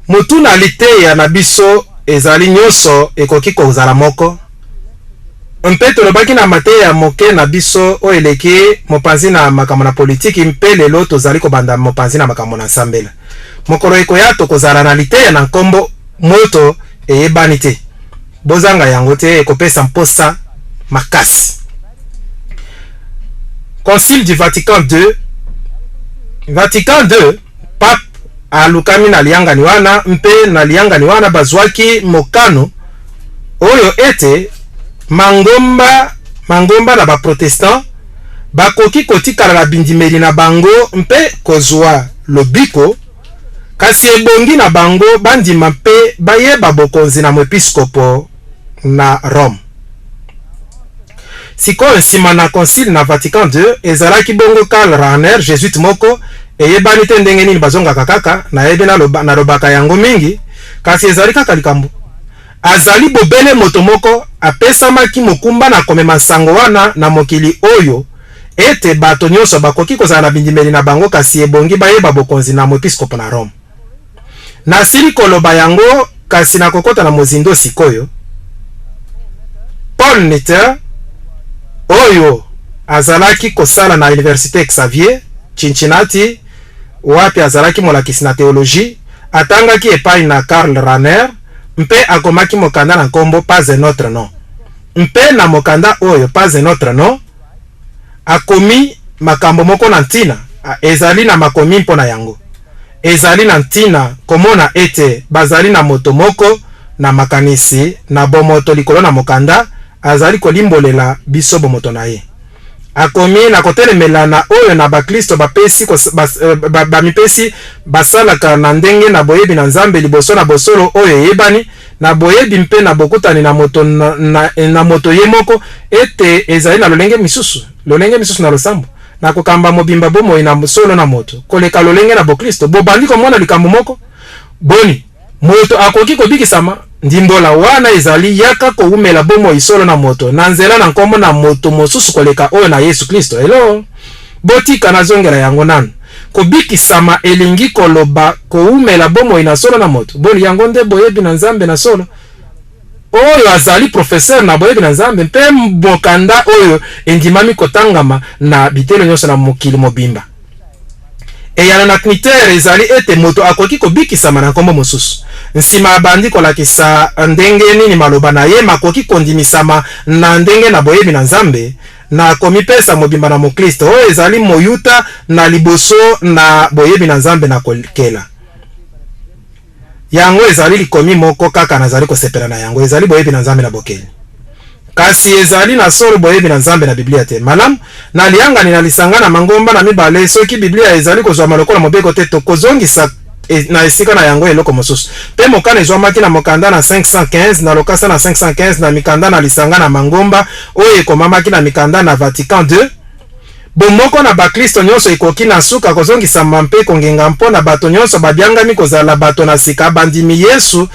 Mutu na liteya na biso ezali nyonso ekoki kozala moko. Mpe tolobaki na mateya moke na biso o eleki mopanzi na makambo na politiki mpe lelo tozali kobanda mopanzi na makambo na nsambela. Mokolo ekoya tokozala na liteya na nkombo moto eyebani te. Bozanga yango te ekopesa mposa makasi. Concile du Vatican II. Vatican II, pape alukami na liangani wana mpe na liangani wana bazwaki mokano oyo ete mangomba na ba protestant bakoki kotikala na bindimeli na bango mpe kozwa lobiko kasi ebongi na bango bandima mpe bayeba bokonzi na mwepiskopo na Rome. Siko nsima na concile na Vatican II ezalaki bongo Karl Rahner Jesuit moko eyebani te ndenge nini bazongaka kaka na yebe na lobaka yango mingi kasi ezali kaka likambo. Azali bobele moto moko apesamaki mokumba na komema sango wana na mokili oyo ete bato nyonso bakoki kozala na bindimeli na bango kasi ebongi bayeba bokonzi na mwepiskopo na Rome. Nasili koloba yango kasi na kokota na mozindo sikoyo. Paul Netter oyo azalaki kosala na Université Xavier Cincinnati wapi azalaki molakisi na théologie atangaki epai na Karl Rahner mpe akomaki mokanda na nkombo Pas un autre nom. Mpe na mokanda oyo Pas un autre nom akomi makambo moko na ntina ezali na makomi mpona yango. Ezali na ntina komona ete bazali na moto moko na makanisi na bomoto likolo na mokanda azali kolimbolela biso bomoto na ye. Akomi na kotelemela na oyo na bakristo bapesi bamipesi basalaka na ndenge na boyebi na Nzambe liboso na bosolo oyo yebani na boyebi mpe na bokutani na moto na moto ye moko ete ezali na lolenge misusu na losambo na kokamba mobimba bomoi na solo na moto koleka lolenge na bokristo bobandi komona likambo moko boni moto akoki kobikisama ndimbola wana ezali yaka koumela bomoi solo na moto na nzela na nkombo na moto mosusu koleka oyo na Yesu Kristo. Hello botika na zongela yango nanu kobikisama elingi koloba koumela bomoi na solo na moto boni yango nde boyebi na Nzambe na solo oyo azali professeur na boyebi na Nzambe mpe mbokanda oyo endimami kotangama na bitelo nyonso na mokili mobimba. Eyana na Kniter ezali ete moto akoki kobikisama na nkombo mosusu nsima abandi kolakisa ndenge nini maloba na ye makoki kondimisama na ndenge na boyebi na Nzambe na komipesa mobimba na mokristo oyo ezali moyuta na liboso na boyebi na Nzambe na kolekela yango ezali likomi moko kaka nazali kosepela na yango ezali boyebi na Nzambe na bokeli kasi ezali na solo boyebi na Nzambe na Biblia te malamu na liangani na lisanga na mangomba na mibale soki Biblia ezali kozwa malokola mobeko te tokozongisa na esika na yango eloko mosusu pe mokana ezwamaki na mokanda na 515 na lokasa na 515 na mikanda na lisanga na mangomba oyo ekomamaki na mikanda na Vatican II bomoko na bakristo nyonso ekoki na suka kozongisama mpe kongenga mpona bato nyonso babiangami kozala bato na sika bandimi Yesu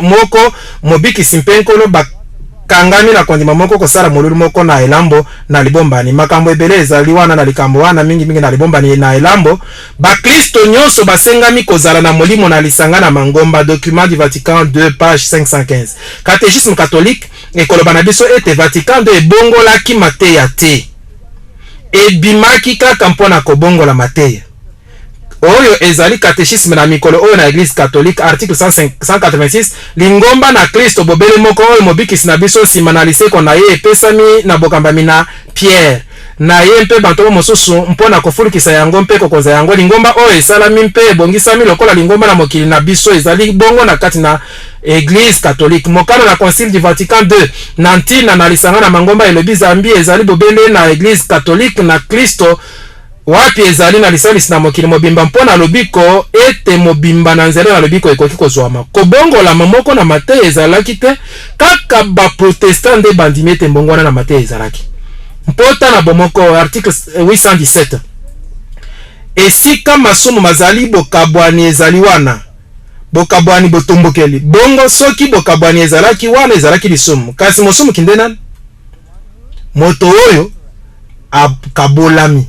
moko mobikisi mpe nkolo bakangami na kondima moko kosala molulu moko na elambo na libombani makambo ebele ezali wana na likambo wana mingi na libombani na elambo bakristo nyonso basengami kozala na molimo na lisanga na mangomba. Document du Vatican 2 page 515. Catéchisme catholique ekoloba na biso ete Vatican 2 ebongolaki mateya te ebimaki kaka mpona kobongola mateya oyo ezali catéchisme na mikolo oyo na Église catholique article 186 lingomba na Kristo bobele moko oyo mobikisi na biso nsima na liseko na ye epesami na bokambami na Pierre na ye mpe banto mosusu mpona kofulukisa yango mpe kokonza yango lingomba oyo esalami mpe ebongisami lokola lingomba na mokili na biso ezali bongo na kati na Église catholique mokano na Concile du Vatican II na ntina na lisanga na mangomba elobi Zambi ezali bobele na Église catholique na Kristo wapi ezali na lisalisi na mokili mobimba mpona lobiko ete mobimba na nzela na lobiko ekoki kozwama kobongola moko na mateya ezalaki te kaka ba protestant nde bandimi ete mbongwana na mateya ezalaki mpota na bomoko article 817 esika masumu mazali bokabwani ezali wana bokabwani botombokeli bongo soki bokabwani ezalaki wana ezalaki lisumu kasi mosumu kinde nani moto oyo kabolami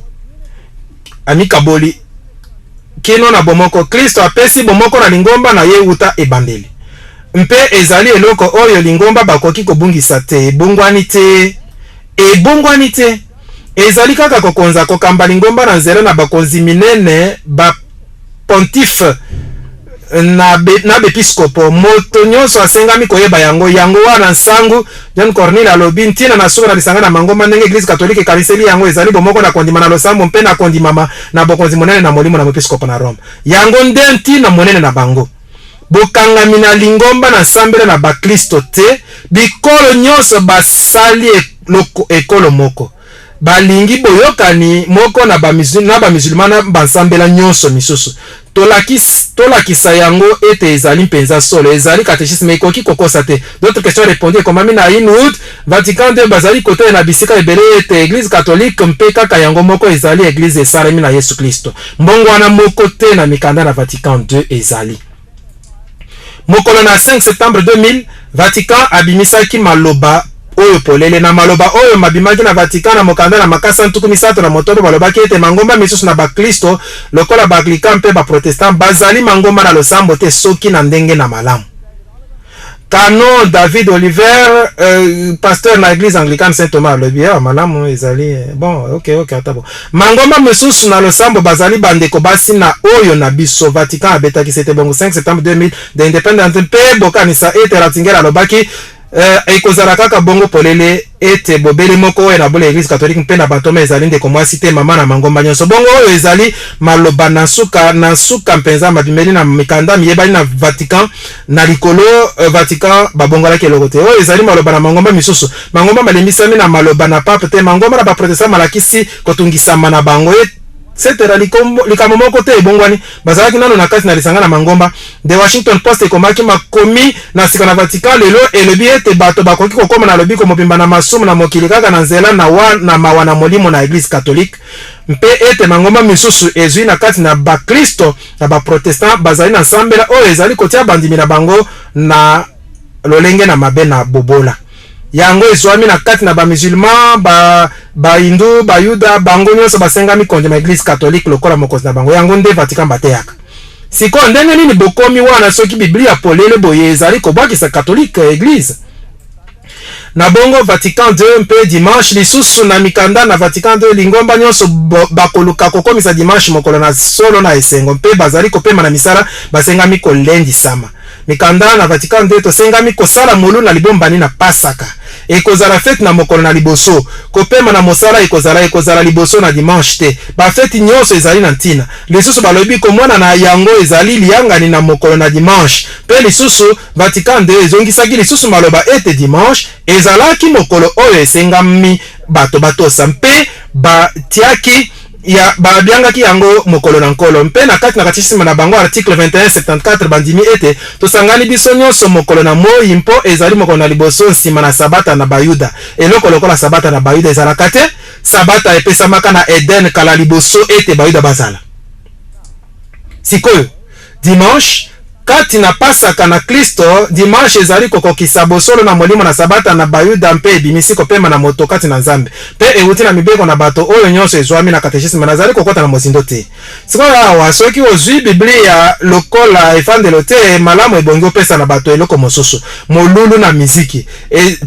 ami kaboli kino na bomoko. Kristo apesi bomoko na lingomba na ye uta ebandeli. Mpe ezali eloko oyo lingomba bakoki kobungisa te. Ebungwani te. Ezali kaka kokonza kokamba lingomba na nzela na bakonzi minene ba pontif na bepiskopo. Moto nyonso asengami koyeba yango wana nsangu John Cornille alobi ntina na suka na lisanga na mangomba ndenge Eglise Katolike kaniseli yango ezali bomoko na kondima na losambo mpe na kondima na bokonzi monene na molimo na bepiskopo na Rome. Yango nde ntina monene na bango. Bokangami na lingomba na sambela na bakristo te, bikolo nyonso basali ekolo moko. Balingi boyokani moko na bamisulmana bansambela nyonso misusu. Tolakisa yango ete ezali mpenza solo, ezali catéchisme ekoki kokosa te. D'autres questions répondues comme na Inwood, Vatican II bazali kote na bisika ebele ete Église catholique mpe kaka yango moko ezali Église esalemi na Yesu Kristo. Mbongo wana moko te na mikanda na Vatican II ezali. Mokolo na 5 septembre 2000, Vatican abimisaki maloba oyo polele na maloba oyo mabimaki na Vatican na mokanda na makasa ntuku misato na motodo balobaki ete mangomba misusu na bakristo lokola baanglika mpe baprotestant bazali mangomba na losambo te soki na ndenge na malamu. Canon David Oliver, pasteur na église anglicane Saint-Thomas le bien malamu ezali bon ok atabo. Mangomba misusu na losambo bazali bandeko basi na oyo na biso. Vatican abetaki c'était bongo 5 septembre 2000 de independent mpe bokanisa ete Ratzinger alobaki ekozala kaka bongo polele ete bobele moko oyo na bola Église catholique mpe na batoma ezali ndeko mwasi te mama na mangomba nyonso. Bongo oyo ezali maloba na suka mpenza mabimeli na mikanda miyebali na Vatican na likolo Vatican babongolaki eloko te. Oyo ezali maloba na mangomba misusu. Mangomba malemisami na maloba na pape te. Mangomba na baprotestant malakisi kotungisama na bango setera likambo moko te ebongwani bazalaki nano na kati na lisanga na mangomba. The Washington Post ekomaki makomi na sika na Vatican lelo elobi ete bato bakoki kokoma na lobiko mobimba na masumu na mokili kaka na nzela na mawa na molimo na Église catholique mpe ete mangomba misusu ezwi na kati na bakristo na baprotestant bazali na sambela oyo ezali kotia bandimi na bango na lolenge na mabe na bobola. Yango ezwami na kati na bamusulman ba hindu ba yuda bango nyonso basengami kondima Église catholique lokola mokonzi na bango. Yango nde Vatican bateyaka. Siko ndenge nini bokomi wana soki Biblia polele boye ezali kobwakisa catholique Église na bongo Vatican II mpe dimanche lisusu na mikanda na Vatican II lingomba nyonso bakoluka kokomisa dimanche mokolo na solo na esengo mpe bazali kopema na misala basengami kolendisama. Mikanda na Vatican II tosengami kosala molu na libombani na Pasaka. Ekozala fete na mokolo na liboso. Kopema na mosala ekozala liboso na dimanche te. Ba fete nyonso ezali na ntina. Lisusu balobi komona na yango ezali liangani na mokolo na dimanche. Pe lisusu Vatican II ezongisaki lisusu maloba ete dimanche ezalaki mokolo oyo esengami bato batosa mpe batiaki ya babiangaki yango mokolo na nkolo mpe na kati na katisima na bango article 2174 bandimi ete tosangani biso nyonso mokolo na moi mpo ezali mokolo na liboso nsima na sabata na bayuda. Eloko lokola sabata na bayuda ezalaka te. Sabata epesamaka na Eden kala liboso ete bayuda bazala. Sikoyo dimanche kati na Pasaka na Kristo dimanche ezali kokokisa bosolo na molimo na sabata na bayuda mpe ebimisi kopema na moto kati na Nzambe mpe euti na mibeko na bato oyo nyonso ezwami na catéchisme nazali kokota na mozindo te. Sikoyo awa soki ozwi Biblia lokola efandelo te malamu ebongi opesa na bato eloko mosusu molulu na miziki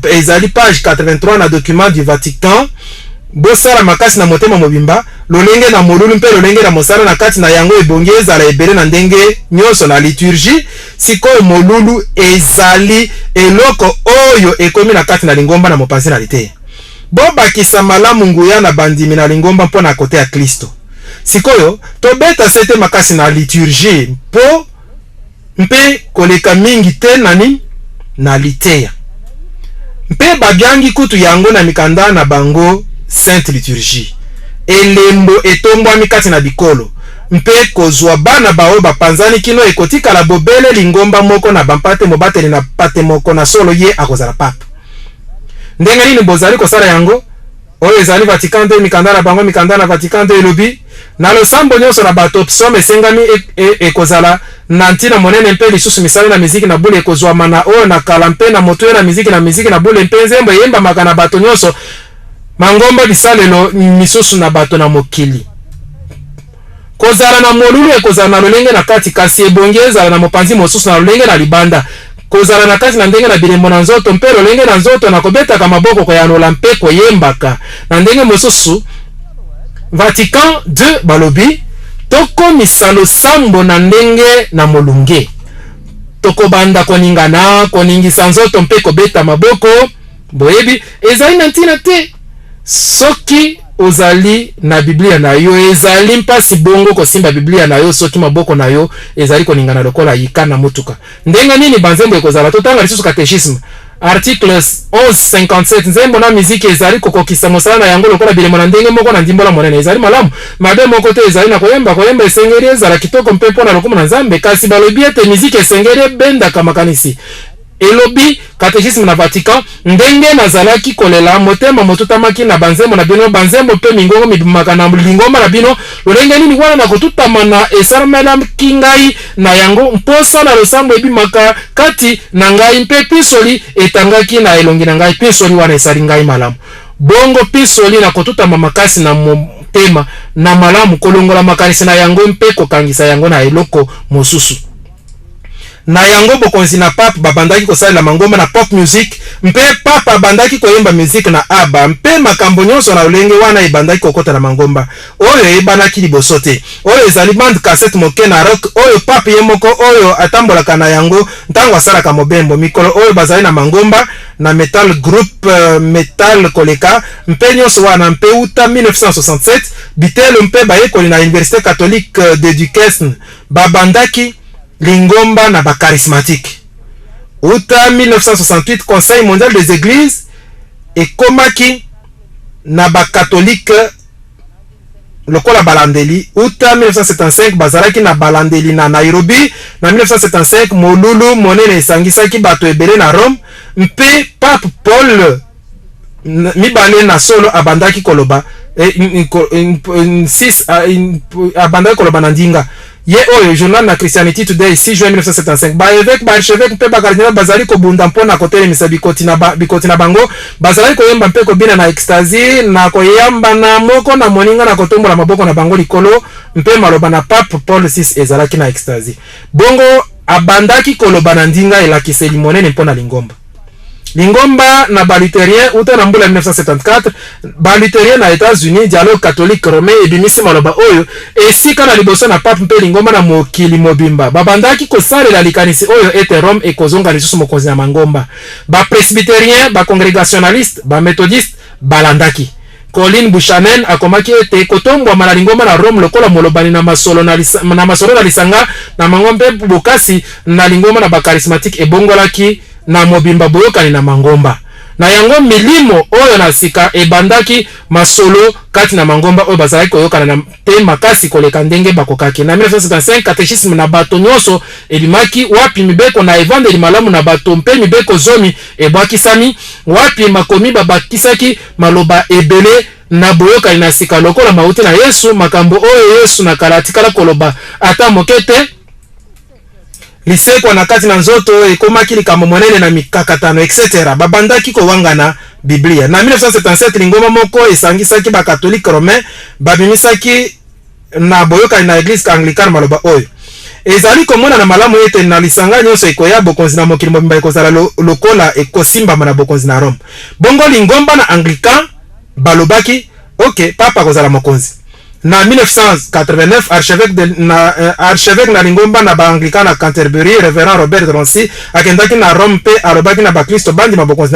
ezali page 83 na document du Vatican. Bosala makasi na motema mobimba lolenge na molulu mpe lolenge na mosala na kati na yango ebongi ezala ebele na ndenge nyonso na liturgie. Sikoyo molulu ezali eloko oyo ekomi na kati na lingomba na mopanzi na lite. Bobakisa malamu nguya na bandimi na lingomba mpo na kote ya Kristo. Sikoyo tobeta sete makasi na liturgie mpo mpe koleka mingi te nani na liteya mpe babyangi kutu yango na mikanda na bango Sainte Liturgie. Elembo etombwami kati na bikolo mpe kozwa bana bao bapanzani kino ekotikala bobele lingomba moko na bampate mobateli na pate moko na solo ye akozala papa. Ndenge nini bozali kosala yango oyo ezali Vatican II mikanda na bango mikanda na Vatican II elobi na losambo nyonso na bato psaume esengami ekozala na ntina monene mpe lisusu misala na miziki na bule ekozwama na oyo na kala mpe na moto na miziki na bule mpe nzembo eyembamaka na bato nyonso mangomba bisalelo misusu na bato na mokili. kozala na molulu ekozala na lolenge na kati kasi ebongi ezala na mopanzi mosusu na lolenge na libanda kozala na kati na ndenge na bilembo na nzoto mpe lolenge na nzoto na kobetaka maboko koyanola mpe koyembaka na ndenge mosusu. Vatican II balobi tokomisa losambo na ndenge na molunge tokobanda koningana koningisa nzoto mpe kobeta maboko boyebi ezali na ntina te soki ozali na Biblia na yo ezali mpasi bongo kosimba Biblia na yo soki maboko na yo ezali koningana lokola yika na mutuka ndenge nini banzembo ekozala totanga lisusu catéchisme article 1157 nzembo na miziki ezali kokokisa mosala na yango lokola bilemo na ndenge moko na ndimbola monene ezali malamu mabe moko te ezali na koyemba esengeli ezala kitoko mpe mpona lokumu na Nzambe kasi balobi ete miziki esengeli ebendaka makanisi elobi catéchisme na Vatican ndenge nazalaki kolela motema motutamaki na banzembo na bino banzembo mpe mingongo mibimaka na lingomba na bino lolenge nini wana na kotutama na esalamela kingai na yango mposa na losambo ebimaka kati na ngai mpe pisoli etangaki na elongi na ngai pisoli wana esali ngai malamu bongo pisoli na kotutama makasi na motema na malamu kolongola makanisi na yango mpe kokangisa yango na eloko mosusu na yango bokonzi na pape babandaki kosalela mangomba na pop music mpe papa abandaki koyemba music na aba mpe makambo nyonso na lolenge wana ebandaki kokota na mangomba oyo ebanaki liboso te oyo ezali bande cassette moke na rock oyo pape ye moko oyo atambolaka na yango ntango asalaka mobembo mikolo oyo bazali na mangomba na metal group metal koleka mpe nyonso wana mpe uta 1967 bitelo mpe bayekoli na université catholique de Duquesne babandaki lingomba na charismatique. Uta 1968 Conseil mondial des églises ekomaki na catholique lokola balandeli. Uta 1975 bazalaki na balandeli na Nairobi. Na 1975 molulu monene esangisaki bato ebele na Rome. Mpe Pape Paul mibale na solo abandaki koloba abandaki koloba na ndinga. Ye oyo journal na Christianity Today 6 juin 1975 ba évêque ba archevêque mpe ba cardinal bazali ko bunda mpona kotelemisa bikoti na bango bazali koyemba mpe kobina na ecstasy na koyamba na moko na moninga na kotombola maboko na bango likolo mpe maloba na Pape Paul VI ezalaki na ecstasy bongo abandaki koloba na ndinga elakiseli monene mpona lingomba na baluterien uta na mbula 1974 baluterien na États-Unis dialogue catholique romain ebimisi maloba oyo esika na liboso na pape mpe lingomba na mokili mobimba babandaki kosalela likanisi oyo ete Rome ekozonga lisusu mokonzi na mangomba ba presbyterien ba congrégationaliste ba méthodiste balandaki Colin Buchanan akomaki ete kotombwa na lingomba na Rome lokola molobani na masolo na lisanga na mangombe bokasi na lingomba na ba charismatique ebongolaki na mobimba boyokani na mangomba na yango milimo oyo na sika ebandaki masolo kati na mangomba oyo bazalaki koyokana na te makasi koleka ndenge bakokaki na 1975 catéchisme na bato nyonso elimaki wapi mibeko na evangeli malamu na bato mpe mibeko zomi ebwakisami wapi makomi babakisaki maloba ebele na boyokani na sika lokola mauti na Yesu makambo oyo Yesu na kalatikala koloba ata mokete lisekwa na kati na nzoto ekomaki likambo monene na mikakatano etc. babandaki kowangana Biblia na 1977 lingoma moko esangisaki ba catholique romain babimisaki na boyokani na église anglicane maloba oyo ezali komona na malamu ete na lisanga nyonso ekoya bokonzi na mokili mobimba ekozala lokola ekosimbama na bokonzi na Rome bongo lingomba na anglican balobaki ok papa kozala mokonzi na 1989 archevêque na lingomba na baanglican na Canterbury révérend Robert Ronsi akendaki na Rome mpe alobaki na bakristo bandi mabokonzi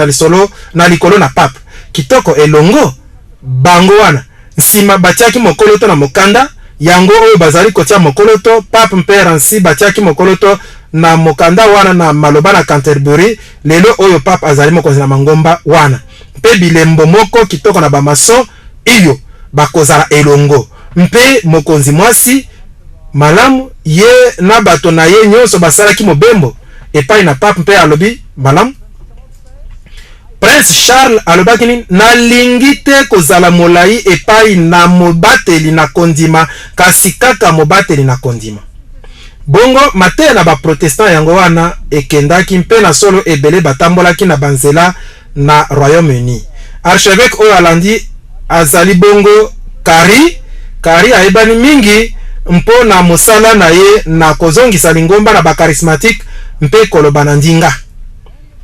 na likolo na pape kitoko elongo bango wana nsima batiaki mokoloto na mokanda yango oyo bazali kotia mokoloto pape mpe Ronsi batiaki mokoloto na mokanda wana na maloba na Canterbury lelo oyo pape azali mokonzi na mangomba wana mpe bilembo moko kitoko na bamaso iyo bakozala elongo mpe mokonzi mwasi malamu ye na bato na ye nyonso basalaki mobembo epai na pape mpe alobi malamu Prince Charles alobaki nini nalingi te kozala molai epai na mobateli na kondima kasi kaka mobateli na kondima bongo mateya na baprotestant yango wana ekendaki mpe na solo ebele batambolaki na banzela na Royaume-Uni archevêque oyo alandi azali bongo Kari ayebani mingi mpona mosala na ye na kozongisa lingomba na bakarismatique mpe koloba na ndinga.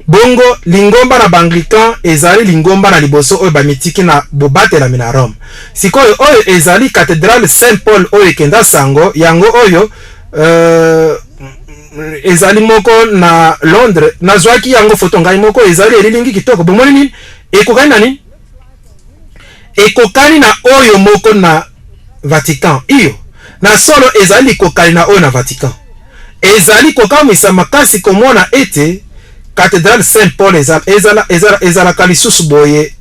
Bongo lingomba na banglican ezali lingomba na liboso oyo bamitiki na bobatelami na Rome. Sikoyo oyo ezali cathédrale Saint Paul oyo ekenda sango, yango oyo ezali moko na Londres. Nazwaki yango foto ngai moko, ezali elilingi kitoko. Bomoni nini? Ekokani na nini? Ekokani na oyo moko na Vatican. Iyo na solo ezali kokali na oyo na Vatican. Ezali kokamwisa makasi komona ete cathédrale Saint Paul ezalaka lisusu boye,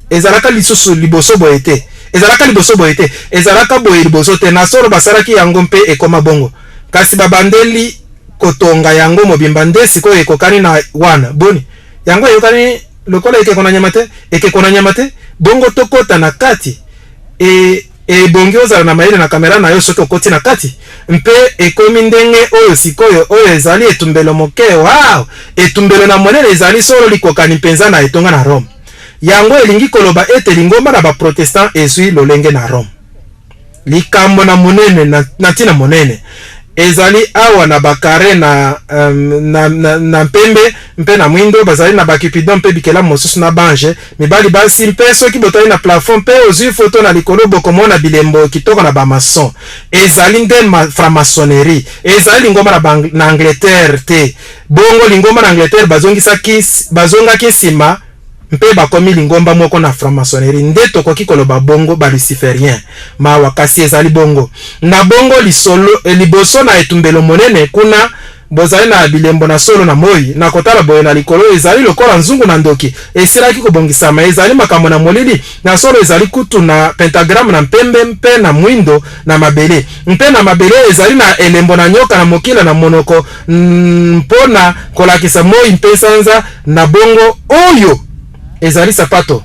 ezalaka lisusu liboso boye te, ezalaka liboso boye te, ezalaka boye liboso te. Na solo basalaki yango mpe ekoma bongo, kasi babandeli kotonga yango mobimba nde sikoyo ekokani na wana. Boni yango ekokani lokola ekekona nyama te, ekekona nyama te. Bongo tokota na kati bongi ozala na mayele na kamera na yo soki okoti na kati mpe ekomi ndenge oyo sikoyo oyo ezali etumbelo moke. Wow, etumbelo na monene ezali solo likokani mpenza na etonga na Rome. Yango elingi koloba ete lingomba na baprotestant ezwi lolenge na Rome. Likambo na monene na tina monene ezali awa na bakare na mpembe mpe na mwindo bazali na bakipidon mpe bikela mosusu na bange mibali basi mpe soki botali na plafond mpe ozwi foto na likolo bokomona bilembo kitoko na bamason. Ezali nde franc-maçonnerie. Ezali lingomba na Angleterre te. Bongo lingomba na Angleterre bazongaki nsima mpe bakomi lingomba moko na franc-maçonnerie. Nde tokoki koloba bongo ba luciferien mawa, kasi ezali bongo na bongo lisolo liboso na etumbelo monene kuna bozali na bilembo na solo na moi na kotala boye na likolo ezali lokola nzungu na ndoki esilaki kobongisama. Ezali makambo na molili na solo ezali kutu na pentagramme na mpembe mpe na mwindo na mabele mpe na mabele ezali na elembo na nyoka na mokila na monoko mpona kolakisa moi mpe sanza na bongo oyo ezali sapato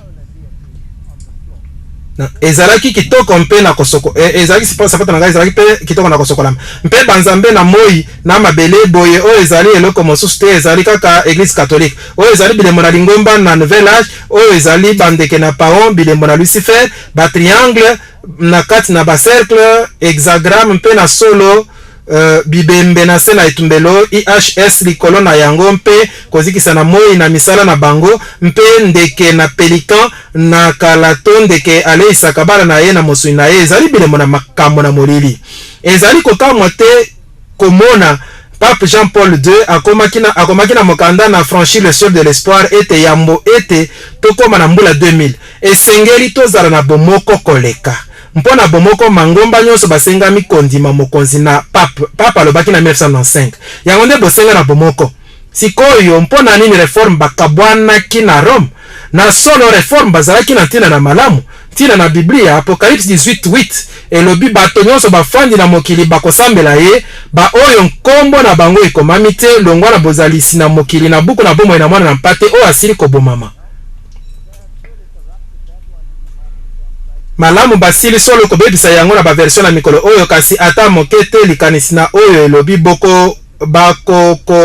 ezalaki kitoko mpe na kosoko ezalaki sapato na ngai ezalaki pe kitoko na kosokola mpe banzambe na moi na mabele boye oyo ezali eloko mosusu te. Ezali kaka église catholique oyo ezali bilembo na lingomba na nouvel âge oyo ezali bandeke na paon bilembo na Lucifer ba triangle na kati na ba cercle hexagramme mpe na solo bibembe na se na etumbelo IHS likolo na yango mpe kozikisa na moi na misala na bango mpe ndeke na pelikan na kalato ndeke aleisaka bala na ye na mosui na ye. Ezali bilembo na makambo na molili. Ezali kokamwa te komona Pape Jean-Paul II akomaki na mokanda na franchir le sol de l'espoir ete yambo ete tokoma na mbula 2000 esengeli tozala na bomoko koleka. Mpona bomoko mangomba nyonso basengami kondima mokonzi na pape alobaki na 1995. Yango nde bosenga na bomoko. Sikoyo mpona nini reforme bakabwanaki na Rome? Na solo reforme bazalaki na ntina na malamu. Ntina na Biblia Apocalypse 18:8 elobi bato nyonso bafandi na mokili bakosambela ye ba oyo nkombo na bango ekomami te longwa na bozalisi na mokili na buku na bomoi na mwana na mpate oyo asili kobomama. Malamu basili solo kobebisa yango na baversion na mikolo oyo kasi ata mokete likanisi na oyo elobi bako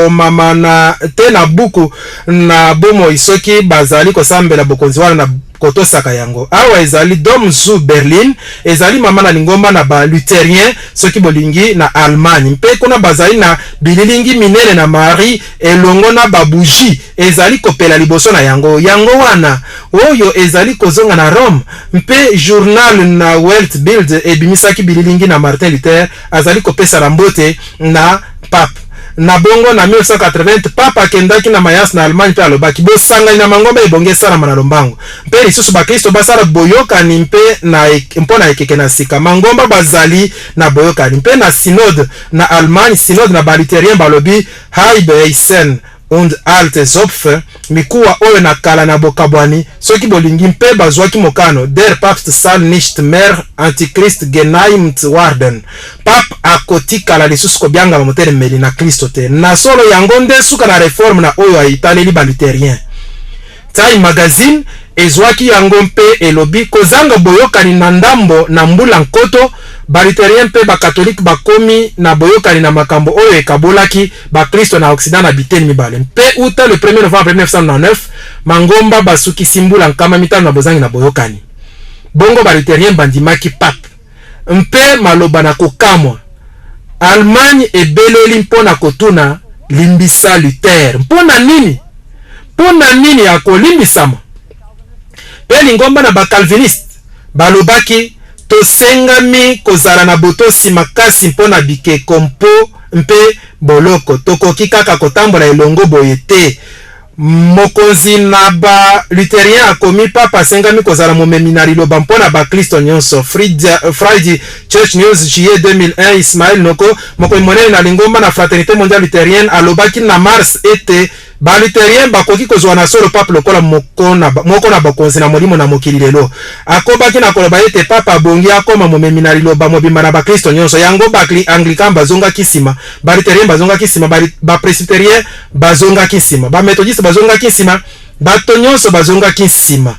mama na te na buku na bomoi soki bazali kosambela bokonzi wana na kotosaka yango. Awa ezali Dom zu Berlin ezali mama na lingomba na ba Lutherien soki bolingi na Allemagne mpe kuna bazali na bililingi minene na Marie elongo na babuji ezali kopela liboso na yango wana oyo ezali kozonga na Rome mpe journal na Welt Bild ebimisaki bililingi na Martin Luther azali kopesa la mbote na pape. Na bongo na 1980 papa akendaki na mayas na Allemagne pe alobaki bosangani na mangomba ebonge sala na lombango mpe lisusu bakristo basala boyokani mpe na mpona ekeke na sika mangomba bazali na boyokani mpe na synode na Allemagne synode na baliterien balobi Heilbeisen und alte Zopfe mikuwa oyo na kala na bokabwani soki bolingi mpe bazwaki mokano der Papst soll nicht mehr Antichrist genannt werden. Pape akotikala lisusu kobyanga motere meli na Kristo te. Na solo yango nde suka na reforme na oyo aitaleli baliterien. Time magazine ezwaki yango mpe elobi kozanga boyokani na ndambo na mbula nkoto baliterien mpe bakatolike bakomi na boyokani na makambo oyo ekabolaki bakristo na Occident na biteni mibale mpe uta le 1er novembre 1999 mangomba basuki simbula nkama mitano na bozangi na boyokani bongo baliterien bandimaki pape mpe maloba na kokamwa. Allemagne ebeleli mpona kotuna limbisa Luther. Mpona nini? Mpona nini ya kolimbisama? Pe lingomba na bakalviniste balobaki tosengami kozala na botosi makasi mpona bikeko mpe boloko. Tokoki kaka kotambola elongo boye te. Mokonzi na ba Lutherien akomi papa sengami kozala momemi na liloba mpona ba Kristo nyonso. Friday Church News juillet 2001 Ismaël Noko mokonzi monene na lingomba na Fraternité Mondiale Luthérienne alobaki na mars ete ba Lutherien bakoki kozwa na solo pape lokola moko na bakonzi na molimo na mokili lelo. Akobaki na koloba ete papa abongi akoma momemi na liloba mobimba na ba Kristo nyonso. Yango ba Anglican bazonga kisima, ba Lutherien bazonga kisima, ba Presbyterien bazonga kisima, ba Methodiste bazonga kisima, bato nyonso bazonga kisima.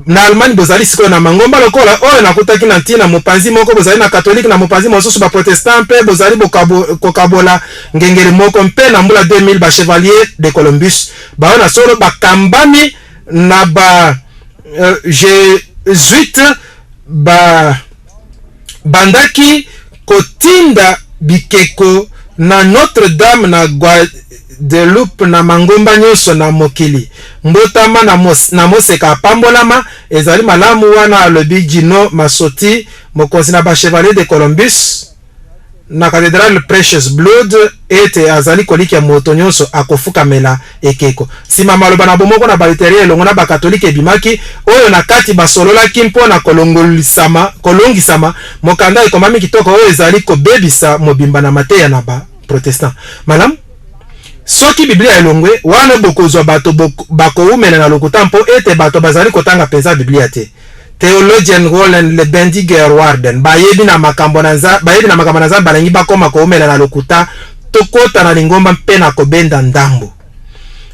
Na Allemagne bozali sikoyo na mangomba lokola oyo nakutaki na ntina mopanzi moko bozali na catholique na mopanzi mosusu ba protestant mpe bozali kokabola ngengeli moko mpe na mbula 2000 ba chevalier de Columbus baona solo bakambami na ba jésuite bandaki kotinda bikeko na Notre Dame na Guadeloupe na mangomba nyonso na mokili. Mbotama na moseka pambolama ezali malamu wana alobi Gino Masoti mokonzi na ba chevalier de Columbus na cathédrale Precious Blood ete azali koliki ya moto nyonso akofuka mela ekeko. Sima maloba na bomoko na baliterie longo na ba katolike ebimaki oyo na kati basolola kimpo na kolongisama mokanda ekomami kitoko oyo ezali kobebisa mobimba na mateya na ba protestant. Malamu soki Biblia elongwe wana bokozwa bato bakoumela na lokuta mpo ete bato bazali kotanga penza Biblia te. Theologian Roland Lebendiger Warden bayebi na makambo na za balengi bakoma koumela na lokuta tokota na lingomba mpe na kobenda ndambo.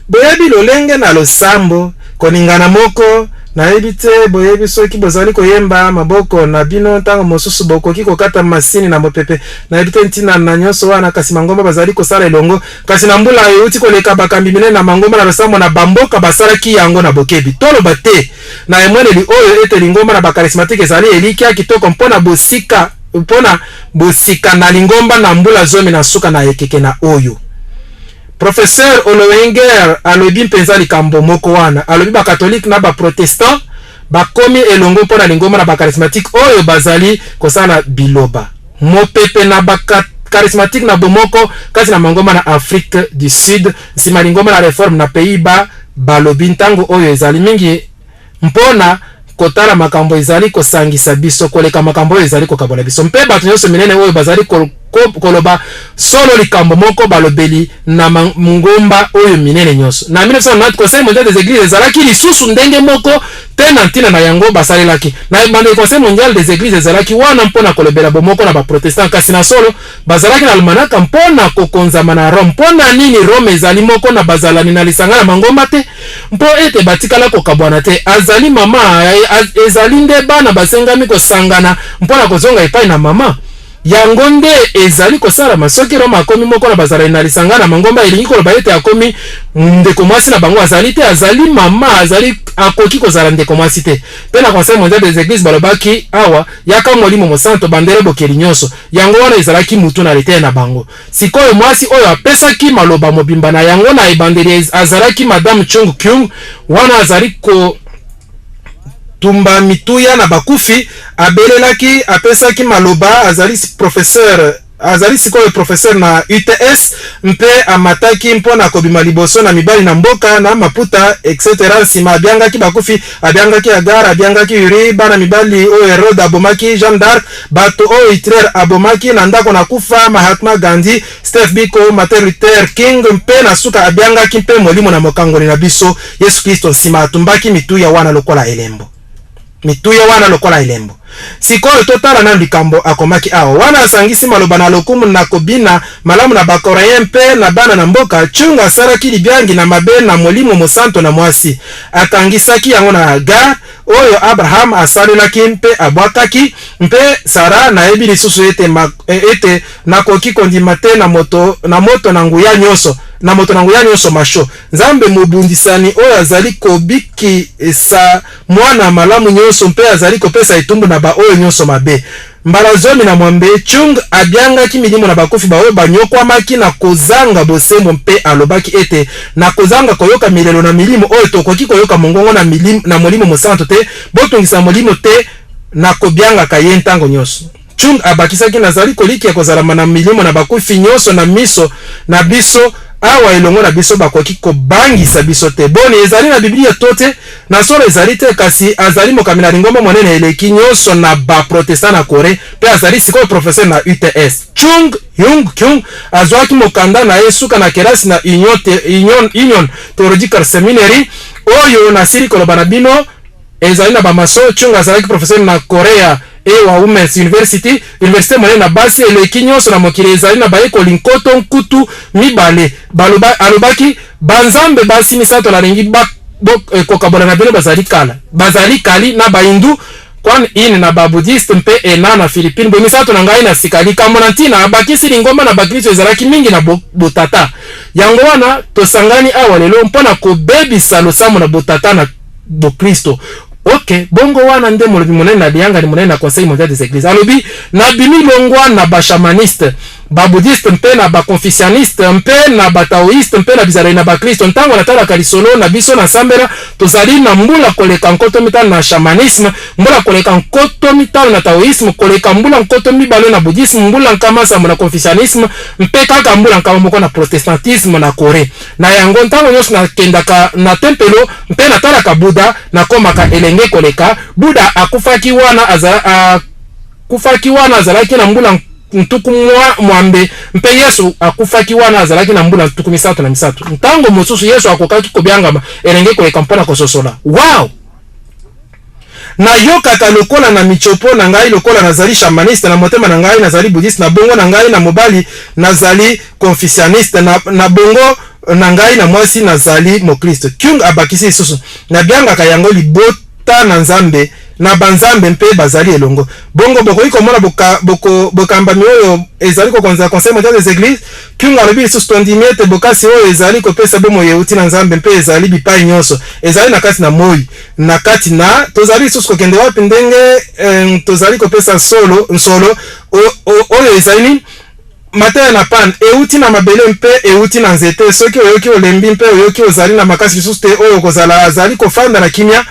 Boyebi lolenge na losambo koningana moko na ebite boyebi soki bozali koyemba maboko na bino ntango mosusu bokoki kokata masini na mopepe na ebite ntina na nyonso wana kasi mangomba bazali kosala elongo kasi na mbula euti koleka bakambi minene na mangomba na losambo na bamboka basalaki yango na bokebi toloba te na emweneli oyo ete lingomba na bakarismatike ezali elikia kitoko mpona bosika na lingomba na mbula zomi na suka na ekeke na oyo. Professeur Olowenger alobi mpenza likambo moko wana alobi ba catholique na ba protestant bakomi elongo mpona lingomba na ba charismatique oyo bazali kosala biloba mopepe na ba charismatique na bomoko kasi na mangomba na Afrique du Sud nsima lingomba na réforme na Pays-Bas balobi ntango oyo ezali mingi mpona kotala makambo ezali kosangisa biso koleka makambo oyo ezali kokabola biso mpe bato nyonso minene oyo bazali koloba solo likambo moko balobeli na mngomba oyo minene nyonso. Na 1990 Conseil mondial des églises ezalaki lisusu ndenge moko te na ntina na yango basalelaki. Na bande Conseil mondial des églises ezalaki wana mpona kolobela bomoko na ba protestant kasi na solo bazalaki na almanaka mpona kokonzama na Rome. Mpona nini Rome ezali moko na bazalani na lisanga na mangomba te? Mpo ete batikala kokabwana te. Azali mama ezali nde bana basengami kosangana mpona kozonga epai na mama. Yango nde ezali kosala masoki Roma akomi moko na bazalani na lisanga na mangomba elingi koloba ete akomi ndeko mwasi na bango azali te azali mama azali akoki kozala ndeko mwasi te. Pe na Conseil mondial des églises balobaki awa yaka molimo mosanto bandele bokeli nyonso yango wana ezalaki mutu na lete na bango. Sikoyo mwasi oyo apesaki maloba mobimba na yango na ebandeli azalaki Madame Chung Kyung wana azali ko tumba mituya na bakufi abelelaki apesaki maloba azali sikoyo professeur na UTS mpe amataki mpona kobima liboso na mibali na mboka na maputa etc. Sima abiangaki bakufi abiangaki Agar abiangaki Uri bana mibali oyo Herode abomaki Jeanne d'Arc bato oyo Hitler abomaki na ndako na kufa Mahatma Gandhi Stephen Biko Martin Luther King mpe na suka abiangaki mpe molimo na mokangoli na biso Yesu Kristo. Sima atumbaki mituya wana lokola elembo sikoyo totala na likambo akomaki awa wana asangisi maloba na lokumu na kobina malamu na bakoreyen mpe na bana na mboka chunga asalaki libyangi na mabe na molimo mosanto na mwasi akangisaki yango na Agar oyo Abraham asalelaki mpe abwakaki mpe Sara na ebi lisusu ete nakoki kondima te na moto na nguya nyonso na moto na nguya nyonso masho nzambe mobundisani oyo azali kobiki esa mwana malamu nyonso mpe azali kopesa etumbu na ba oyo nyonso mabe mbala zomi na mwambe chung abiangaki milimo na bakufi ba oyo banyokwamaki na kozanga bosembo mpe alobaki ete na kozanga koyoka milelo na milimo oyo tokoki koyoka mongongo na milimo na molimo mosanto te botungisa molimo te na kobiangaka ye ntango nyonso chung abakisaki nazali koliki ya kozalama na milimo na bakufi nyonso na miso na biso awa elongo na biso bakoki kobangisa biso te boni ezali na biblia to te na solo ezali te kasi azali mokambi na lingomba monene eleki nyonso na baprotestant na Kore pe azali sikoyo professeur na UTS Chung Hyung Kyung azwaki mokanda na ye suka na kelasi na Union Theological Seminary oyo nasili koloba na bino ezali na bamaso Chung azalaki professeur na Korea ewa Women's University monene na basi eleki nyonso na mokili ezali na bayekoli nkoto nkutu mibale alobaki banzambe basi misato na lingi kokabola na bino bazali kali na bahindu kwan ini na babudiste mpe ena na Philippine bo misato na ngai na sikali kamona ntina abakisi lingomba na bakristo ezalaki mingi na botata yango wana tosangani awa lelo mpona kobebisa losambo na botata na bokristo. Ok, bongo wana nde molobi monene na lianga ni monene na Conseil mondial des églises. Alobi na bimi longwa na ba shamaniste, ba bouddhiste mpe na ba confucianiste mpe na ba taoiste mpe na bizarre na ba Kristo ntango na tala kalisolo na biso na sambela tozali na mbula koleka nkoto mitano na shamanisme, mbula koleka nkoto mitano na taoisme, koleka mbula nkoto mibale na bouddhisme, mbula nkama sa na confucianisme mpe kaka mbula nkama moko na protestantisme na Kore. Na yango ntango nyonso na kendaka na tempelo mpe na tala ka Buddha na komaka elenge koleka Buddha akufaki wana azalaki na mbula ntuku mwambe mpe Yesu akufaki wana azalaki na mbula ntuku misatu na misatu ntango mosusu Yesu akokaki kobyangama elenge koleka mpona kososola. Wow! Na yokaka lokola na michopo na ngai lokola nazali shamaniste na motema na ngai nazali buddhiste na bongo na ngai na mobali nazali confucianiste na bongo na ngai na mwasi nazali mokristo. Kyung abakisi isusu na byangaka yango libota na nzambe na banzambe mpe bazali elongo bongo bokoki komona bokamba mioyo ezali kokonza Conseil mondial des églises Kyung alobi lisusu tondimiete bokasi oyo ezali kopesa bomo yeuti na nzambe mpe ezali bipai nyonso ezali na kati na moi na kati na tozali lisusu kokende wapi ndenge tozali kopesa nsolo oyo ezali mataya na pan euti na mabele mpe euti na nzete soki oyoki olembi mpe oyoki ozali na makasi lisusu te oyo kozala azali kofanda na kimia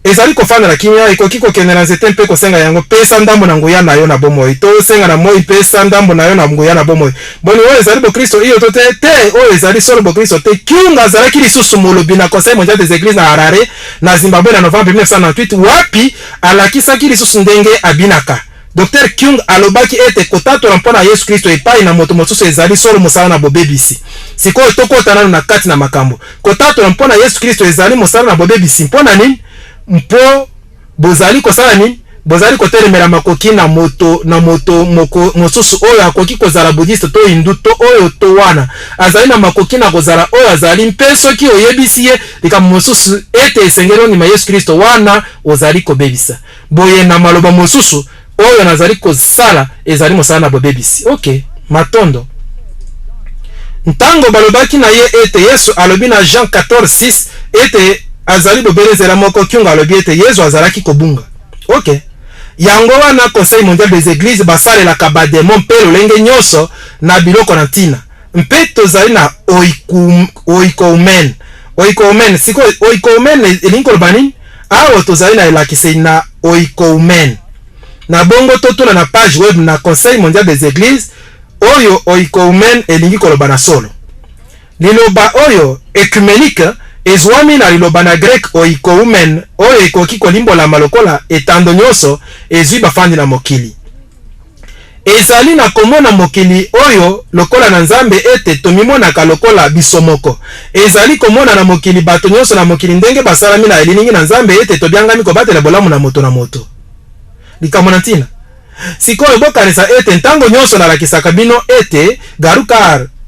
ezali kofanda na kimia ekoki kokende na nzete mpe kosenga yango pesa ndambo na nguya na yo na bomoi to senga na moi pesa ndambo na yo na nguya na bomoi boni oyo ezali bokristo iyo to te oyo ezali solo bokristo te. Kyung azalaki lisusu molobi na Conseil mondial des églises na Harare na Zimbabwe na Novembre 1998 wapi alakisaki lisusu ndenge abinaka. Dr. Kyung alobaki ete kotatola mpona Yesu Kristo epai na moto mosusu ezali solo mosala na bobebisi sikoyo tokota na kati na makambo kotatola mpona Yesu Kristo ezali mosala na bobebisi mpona nini mpo bozali kosala nini bozali kotelemela makoki na moto moko mosusu oyo akoki kozala buddhiste to hindu to oyo to wana azali na makoki na kozala oyo azali mpe soki oyebisi ye likambo mosusu ete esengeli ondima Yesu Kristo wana ozali kobebisa boye na maloba mosusu oyo nazali kosala ezali mosala na bobebisi. Ok, matondo ntango balobaki na ye ete Yesu alobi na Jean 14:6 ete azali bobelezela moko Kyung alobi ete Yesu azalaki kobunga. Ok, yango wana Conseil mondial des églises basalelaka bademo mpe lolenge nyonso na biloko na ntina mpe tozali na oikoumen siko oikoumen elingi koloba nini awa tozali na elakisei na oikoumen na bongo totuna na page web na Conseil mondial des églises oyo oikoumen elingi koloba na solo liloba oyo ecumenique ezwami na liloba na grec oikoumen oyo ekoki kolimbola malokola etando nyonso ezwi bafandi na mokili ezali na komona mokili oyo lokola na nzambe ete tomimonaka lokola biso moko ezali komona na mokili bato nyonso na mokili ndenge basalami na eliningi na nzambe ete tobyangami kobatela bolamu na moto likambo na ntina sikoyo bokanisa ete ntango nyonso nalakisaka bino ete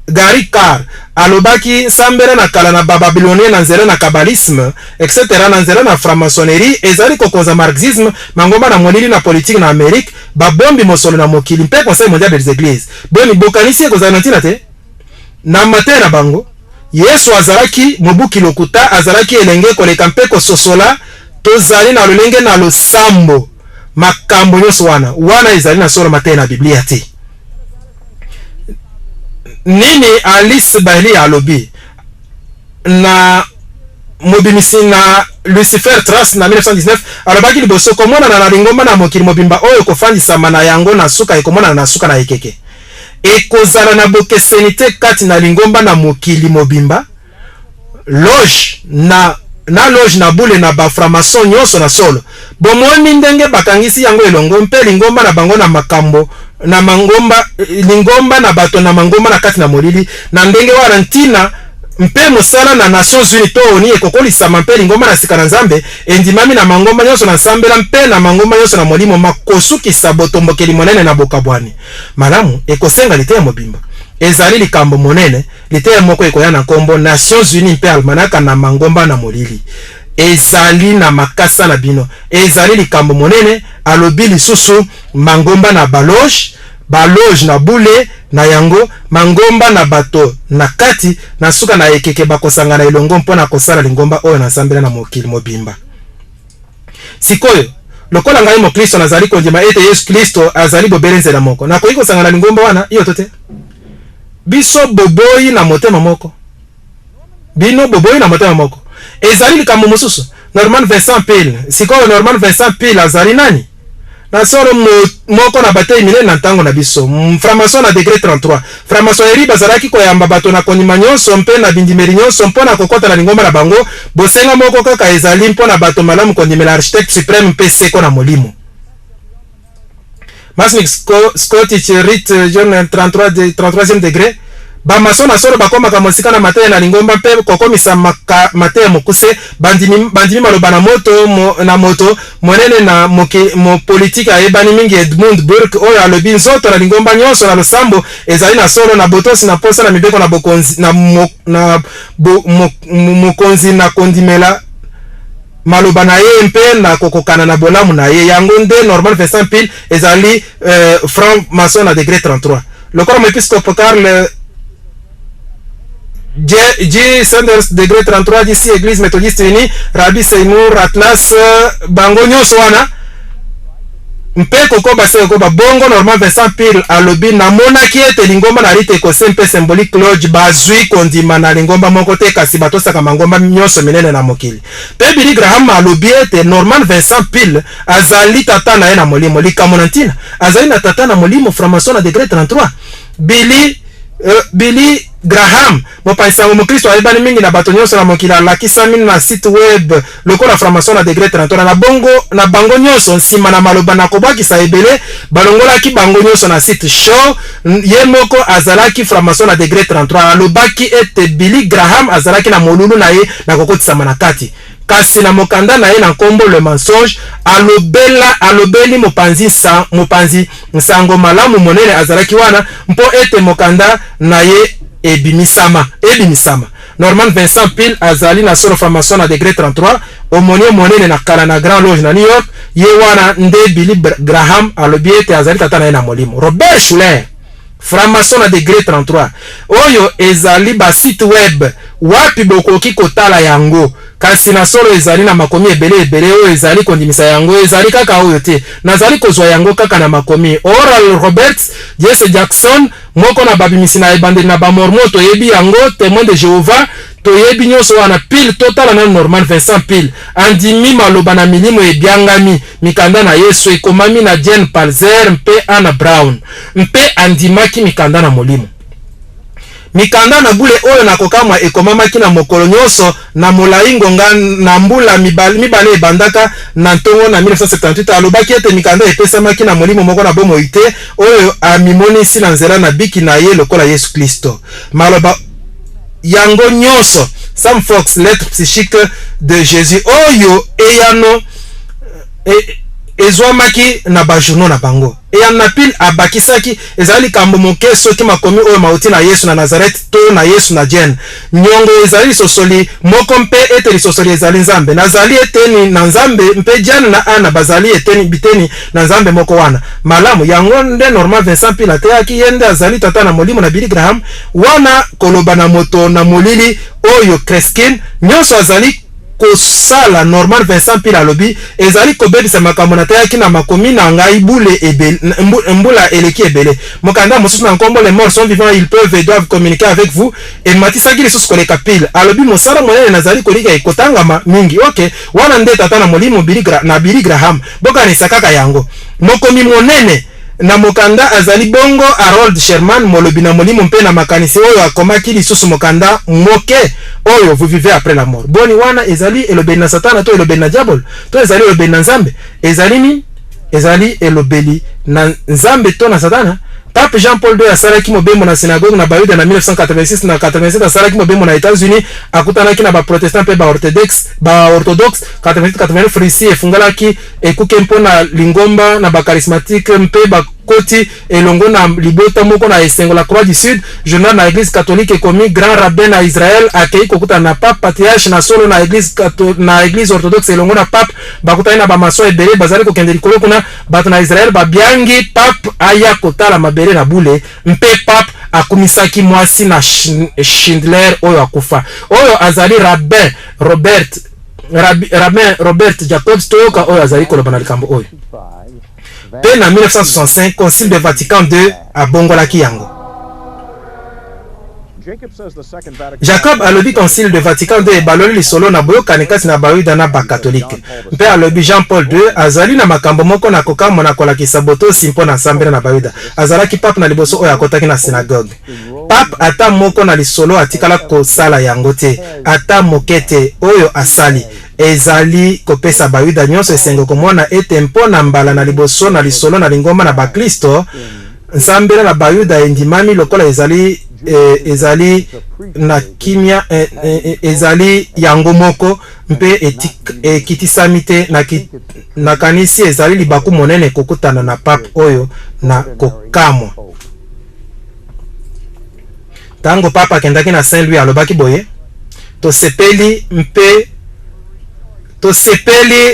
Garikar alobaki sambela na kala na bababilonien na nzela na kabalisme etc na nzela na franc-maçonnerie ezali kokonza marxisme mangomba na molili na politique na Amerique babombi mosolo na mokili mpe Conseil mondial des églises boni bokanisi ekozala na ntina te na mate na bango Yesu azalaki mobuki lokuta azalaki elenge koleka mpe kososola tozali na lolenge na losambo makambo nyonso wana ezali na solo mate na Biblia te. Nini Alice Bailey alobi na mobimisi na Lucifer Trace na 1919 alobaki liboso komona na lingomba na mokili mobimba oyo kofandisama na yango na suka ekomona na suka na ekeke ekozala na bokeseni te kati na lingomba na mokili mobimba loge na loge na bule na baframason nyonso na solo bomoni ndenge bakangisi yango elongo mpe lingomba na bango na makambo na mangomba lingomba na bato na mangomba na kati na molili na ndenge wana ntina mpe mosala na Nations Unies to oni ekokolisama mpe lingomba na sika na Nzambe endimami na mangomba nyonso na sambela mpe na mangomba nyonso na molimo makosukisa botombokeli monene na bokabwani malamu ekosenga lite ya mobimba ezali likambo monene lite ya moko ekoya na kombo Nations Unies mpe almanaka na mangomba na molili ezali na makasa na bino ezali likambo monene alobi lisusu mangomba na baloge na bule na yango mangomba na bato na kati na suka na ekeke bakosanga na elongo mpona kosala lingomba oyo na sambela na mokili mobimba sikoyo lokola ngai mo Kristo nazali kondima ete Yesu Kristo azali bobelenze na moko na koyi kosanga na lingomba wana iyo tote biso boboyi na motema moko bino boboyi na motema moko ezali likambo mosusu Norman Vincent Peale sikoyo Norman Vincent Peale azali nani na soro moko na batei minene na ntango na biso framason na degré 33 framason eri bazalaki koyamba bato na kondima nyonso mpe na bindimeli nyonso mpona kokota na lingomba na bango bosenga moko kaka ezali mpona bato malamu kondimela architecte suprême mpe seko na molimo Masnik Scottish Rite John 33e degré ba mason na solo bakomaka mosika na mateye na lingomba mpe kokomisa mateye mokuse bandimi maloba na moto monene na mo politique ayebani mingi Edmund Burke oyo alobi nzoto na lingomba nyonso na losambo ezali na solo na botosi na posa na mibeko na bokonzi na mokonzi na kondimela maloba na ye mpe na kokokana na bolamu na ye yango nde Norman Vincent Peale ezali franc mason na degré 33 lokolo mo episcope Carl J. Sanders degré 33 d'ici Église méthodiste unie Rabbi Seymour Atlas bango nyonso wana mpe kokoba se kokoba bongo Norman Vincent Peale alobi na monaki ete lingomba na rite ekose mpe symbolique lodge bazwi kondima na lingomba moko te kasi batosaka mangomba nyonso minene na mokili mpe Billy Graham alobi ete Norman Vincent Peale azali tata na ye na molimo likambo na ntina azali na tata na molimo framason na degré 33 Billy Graham mopanisa mokristo ayebani mingi na bato nyonso na mokili alakisami na site web lokola framason na degré 33 na bango nyonso nsima na maloba na kobwakisa ebele balongolaki bango nyonso na site show ye moko azalaki framason na degré 33 alobaki ete Billy Graham azalaki na molulu na ye na kokotisama na kati kasi na mokanda na ye na nkombo le mensonge alobeli mopanzi nsango malamu monene azalaki wana mpo ete mokanda na ye ebimisama Norman Vincent Peale azali na solo framason na degré 33 omonio monene na kala na Grand Loge na New York ye wana nde Billy Graham alobi ete azali tata na ye na molimo Robert Schuller framason na degré 33 oyo ezali ba site web wapi bokoki kotala yango kasi na solo ezali na makomi ebele oyo ezali kondimisa yango ezali kaka oyo te nazali kozwa yango kaka na makomi Oral Roberts Jesse Jackson moko na babimisi na ebandeli na bamormo toyebi yango Témoin de Jéhovah toyebi nyonso wana Peale totala na Norman Vincent Peale andimi maloba na milimo ebyangami mikanda na Yesu ekomami na Jane Palzer mpe Anna Brown mpe andimaki mikanda na molimo mikanda na bule oyo na kokamwa ekomamaki na mokolo nyonso na molai ngonga na mbula mibale ebandaka na ntongo na 1978 alobaki ete mikanda epesamaki na molimo moko na bomoi te oyo amimonisi na nzela na biki na ye lokola Yesu Kristo maloba yango nyonso Sam Fox lettre psychique de Jésus oyo eyano ezwamaki na bajournaux na bango eyamba pile abakisaki ezali kambo moke soki makomi oyo mauti na Yesu na Nazareth to na Yesu na Jen nyongo ezali sosoli moko mpe ete sosoli ezali nzambe nazali eteni na nzambe mpe Jan na Ana bazali eteni biteni na nzambe moko wana malamu yango nde normal Vincent Pile ateyaki yende azali tata na molimo na Billy Graham wana koloba na moto na molili oyo Kreskin nyonso azali kosala normal Vincent Pile alobi ezali kobebisa makambo nateyaki na makomi na ngai bule mbula eleki ebele mokanda mosusu na nkombo les morts sont vivants ils peuvent et doivent communiquer avec vous et matisaki lisusu koleka Pile alobi mosala monene nazali kolika ekotangama mingi okay wana nde tata na molimo Billy Graham bokanisa kaka yango mokomi monene na mokanda azali bongo Harold Sherman molobi na molimo mpe na makanisi oyo akomaki lisusu mokanda moke oyo vous vivez après la mort boni wana ezali elobeli na satana to elobeli na diabolo to ezali elobeli na nzambe ezali nini ezali elobeli na nzambe to na satana Pape Jean-Paul II asalaki mobembo na synagogue na Bayuda na 1986 na 87 asalaki mobembo na États-Unis akutanaki na ba protestant pe ba orthodoxe 88 frisi efungalaki ekuke mpona lingomba na ba charismatique mpe ba koti elongo na libota moko na esengo la Croix du Sud journal na église catholique ekomi grand rabbin na Israël akei kokuta na pape patriarche na solo na église orthodoxe elongo na pape bakutani na ba maso ebele bazali kokende likolo kuna bato na Israël babiangi pape aya kotala mabele na bule mpe pape akumisaki mwasi na Schindler oyo akufa oyo azali rabbin Robert Jacobs toyoka oyo azali koloba na likambo oyo pe na 1965 concile de Vatican II abongolaki yango Jacob alobi concile de Vatican II ebaloli lisolo na boyokani kati na bayuda na bakatolike mpe alobi Jean-Paul II azali na makambo moko na kokamwa na kolakisa botosi mpo na nsambela na bayuda azalaki pape na liboso oyo akotaki na synagogue pape ata moko na lisolo atikala kosala yango te ata moke te oyo asali ezali kopesa bayuda nyonso esengo komona ete mpo na mbala na liboso na lisolo na lingomba na bakristo nsambela na bayuda endimami lokola ezali na kimia ezali yango moko mpe ekitisami te na kanisi ezali libaku monene kokutana na pape oyo na kokamwa tango pape akendaki na Saint Louis alobaki boye tosepeli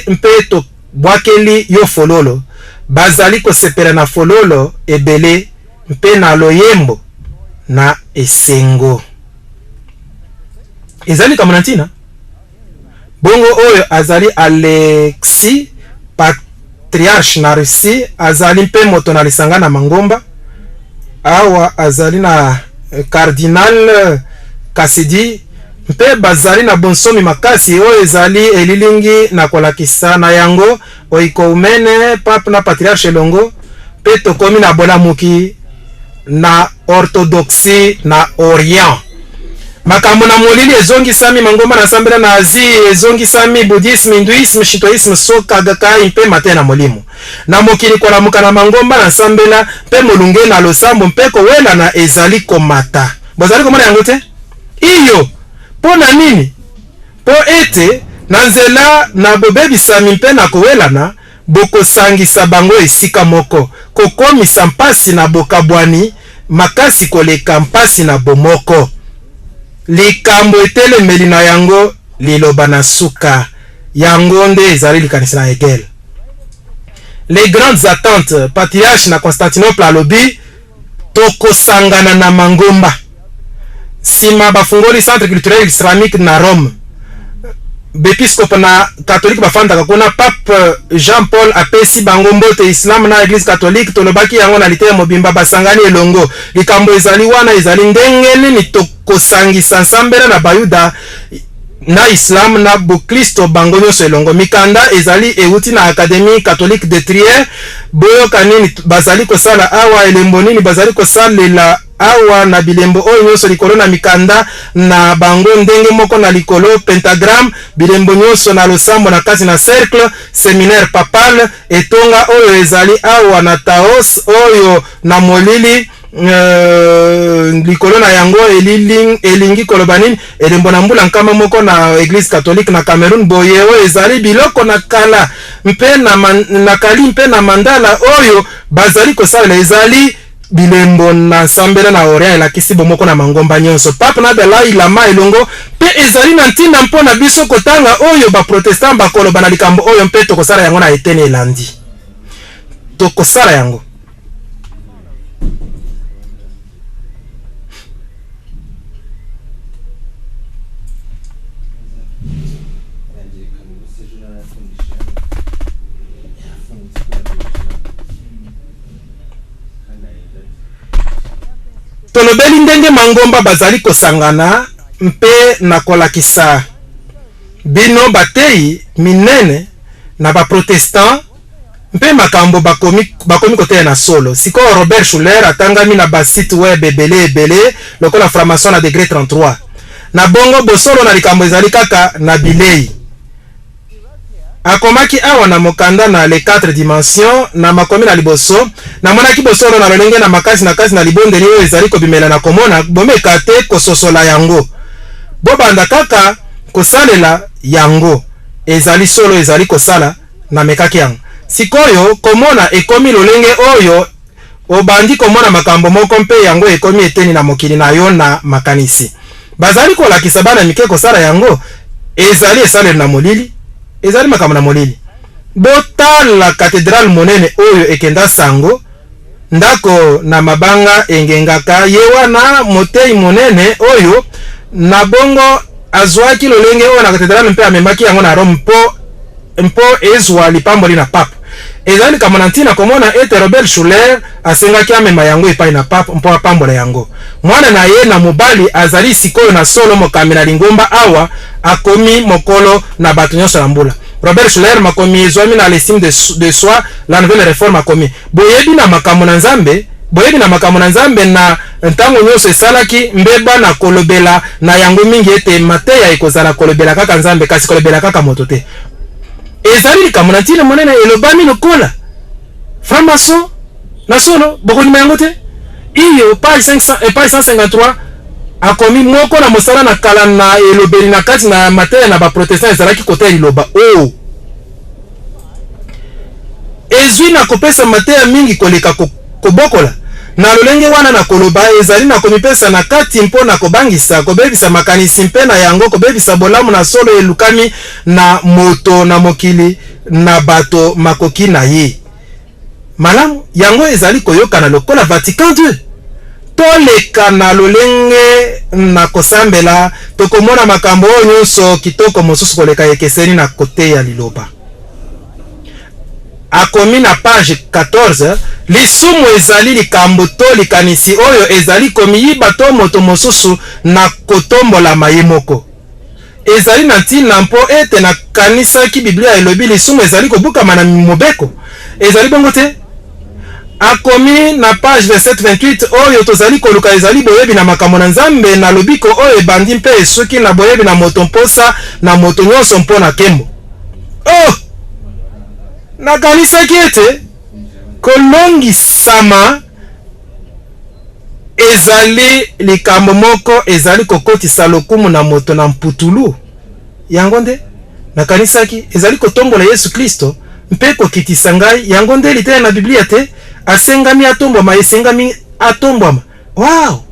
mpe tobwakeli yo fololo bazali kosepela na fololo ebele mpe na loyembo na esengo ezali kama ntina bongo oyo azali Alexis patriarche na Russie azali mpe moto na lisanga na mangomba awa azali na cardinal Cassidy mpe bazali na bonsomi makasi oyo ezali elilingi na kolakisa na yango oiko umene pape na patriarche longo pe tokomi na bolamuki na orthodoxie na orient makambo na molili ezongisami mangomba na sambela na Asie ezongisami bouddhisme hinduisme shintoisme soka gakai mpe mate na molimo na mokili kolamuka na mangomba na sambela mpe molunge na losambo mpe kowela na ezali komata bozali komona yango te iyo po na nini po ete na nzela na bobebisami mpe na kowelana bokosangisa bango esika moko kokomisa mpasi na bokabwani makasi koleka mpasi na bomoko likambo etelemeli na yango liloba na suka yango nde ezali likanisi na Hegel les grandes attentes patriarche na Constantinople alobi tokosangana na mangomba sima bafungoli centre culturel islamique na Rome bepiscope na catholique bafandaka kuna pape Jean-Paul apesi bango mbote islam na église catholique tolobaki yango na liteye mobimba basangani elongo likambo ezali wana ezali ndenge nini tokosangisa nsambela na bayuda na islam na bokristo bango nyonso elongo mikanda ezali euti na académie catholique de Trier boyoka nini bazali kosala awa elembo nini bazali kosalela awa na bilembo oyo nyonso likolo na mikanda na bango ndenge moko na likolo pentagram bilembo nyonso na losambo na kati na cercle séminaire papal etonga oyo ezali awa na Taos oyo na molili likolo na yango elingi koloba nini elembo na mbula nkama moko na Église catholique na Cameroun boye oyo ezali biloko na kala mpe na kali mpe na mandala oyo bazali kosalela ezali bilembo na sambela na Orient elakisi bomoko na mangomba nyonso Pape na Dalai Lama elongo pe ezali na ntina mpona biso kotanga oyo ba protestant bakoloba na likambo oyo mpe tokosala yango na etene elandi tokosala yango tolobeli ndenge mangomba bazali kosangana mpe na kolakisa bino batei minene na ba protestant mpe makambo bakomi koteya na solo sikoyo Robert Schuller atangami na ba site web ebele lokola Franc-Maçon na degré 33 na bongo bosolo na likambo ezali kaka na bilei akomaki awa na mokanda na les 4 dimensions na makomi na liboso na monaki bosolo na lolenge na makasi na libondeli oyo ezali kobimela na komona bomeka te kososola yango bobanda kaka kosalela yango ezali solo ezali kosala na mekaki yango sikoyo komona ekomi lolenge oyo obandi komona makambo moko mpe yango ekomi eteni na mokili na yo na makanisi bazali kolakisa bana mike kosala yango ezali esaleli na molili ezali makambo na molili botala cathédrale monene oyo ekenda sango ndako na mabanga engengaka yewa na motei monene oyo na bongo azwaki lolenge oyo na cathédrale mpe amemaki yango na Rome mpo ezwa lipamboli na pape ezali kama na ntina komona ete Robert Schuller asengaki amema yango epai na pape mpo apambola yango mwana na ye na mobali azali sikoyo na solo mokambi na lingomba awa akomi mokolo na bato nyonso na mbula Robert Schuller makomi ezwami na l'estime de soi la nouvelle réforme akomi boyebi na makambo na nzambe na ntango nyonso esalaki mbeba na kolobela na yango mingi ete mateya ekozala kolobela kaka nzambe kasi kolobela kaka moto te ezali likambo na ntina monene elobami lokola Franc-Maçon na solo bokonima yango te iyo page 153 akomi moko na mosala na kala na elobeli na kati na mateya na baprotestant ezalaki koteya liloba ezwi na kopesa mateya mingi koleka kobokola na lolenge wana na koloba ezali na komipesa na kati mpo na kobangisa kobebisa makanisi mpe na yango kobebisa bolamu na solo elukami na moto na mokili na bato makoki na ye malamu yango ezali koyokana lokola Vatican II toleka na lolenge na kosambela tokomona makambo oyo nyonso kitoko mosusu koleka ekeseni na kote ya liloba akomi na page 14 lisumu ezali likambo to likanisi oyo ezali komiyiba to moto mosusu na kotombola maye moko ezali na ntina mpo ete na kanisaki Biblia elobi lisumu ezali kobukama na mobeko ezali bongo te akomi na page 27-28 oyo tozali koluka ezali boyebi na makambo na nzambe na lobiko oyo ebandi mpe esuki na boyebi na moto mposa na moto nyonso mpo na kembo nakanisaki ete kolongisama ezali likambo moko ezali kokotisa lokumu na moto na mputulu yango nde nakanisaki ezali kotombola Yesu Kristo mpe kokitisa ngai yango nde litaya na Biblia te asengami atombwama esengami atombwama wow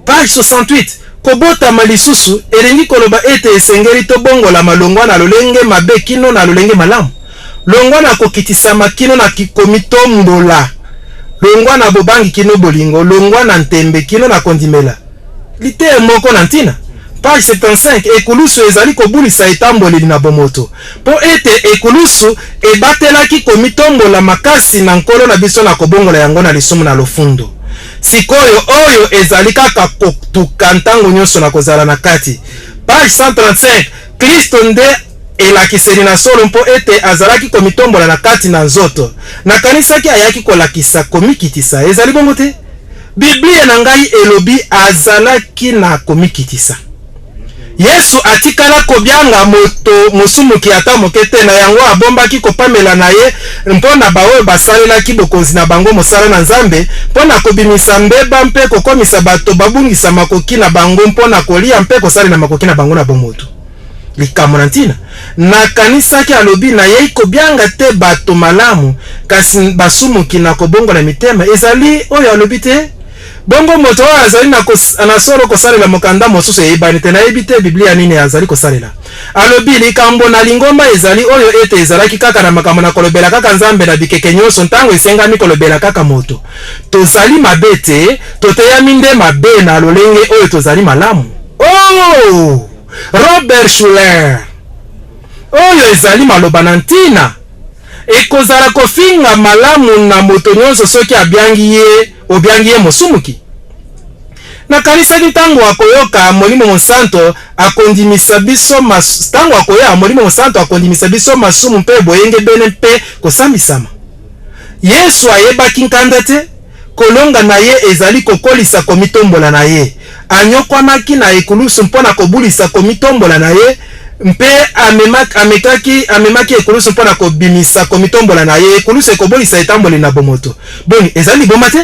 page 68 kobotama lisusu elengi koloba ete esengeli tobongola malongwa na lolenge mabe kino na lolenge malamu longwa na kokitisama kino na komitombola longwa na bobangi kino bolingo longwa na ntembe kino na kondimela liteye moko na ntina page 75 ekulusu ezali kobulisa etamboleli na bomoto po ete ekulusu ebatelaki komitombola makasi na nkolo na biso na kobongola yango na lisumu na lofundo sikoyo oyo ezali kaka kotuka ntango nyonso na kozala na kati page 135 Kristo nde elakiseli na solo mpo ete azalaki komitombola na kati na nzoto na kanisaki ayaki kolakisa komikitisa ezali bongo te Biblia na ngai elobi azalaki na komikitisa Yesu atikala kobyanga moto musumuki ata mokete na yango abombaki kopamela na ye mpona baoyo basalelaki bokonzi na bango mosala na Nzambe mpona kobimisa mbeba mpe kokomisa bato babungisa makoki na bango mpona kolia mpe kosalela makoki na bango na bomoto. Likambo na ntina na kanisa ki alobi na ye kobyanga te bato malamu kasi basumuki na kobongola mitema ezali oyo alobi te. Bongo moto azali na solo kosalela mokanda mosusu eyebani te na yebite Biblia nini azali kosalela. Alobi likambo na lingomba ezali oyo ete ezalaki kaka na makambo na kolobela kaka Nzambe na bikeke nyonso ntango esengami kolobela kaka moto. Tozali mabe te, toteyami nde mabe na lolenge oyo tozali malamu. Oh! Robert Schuller. Oyo ezali maloba na ntina. Ekozala kofinga malamu na moto nyonso soki obyangi ye mosumuki. Na kanisa kitango akoyoka Molimo Monsanto akondimisa biso tango akoya Molimo Monsanto akondimisa biso masumu mpe boyenge bene mpe kosambisama. Yesu ayebaki nkanda te kolonga na ye ezali kokolisa komitombola na ye. Anyokwamaki na ekulusu mpona kobulisa komitombola na ye mpe amemaki ekulusu mpona kobimisa komitombola na ye ekulusu ekobolisa etamboli na bomoto. Boni ezali boma te?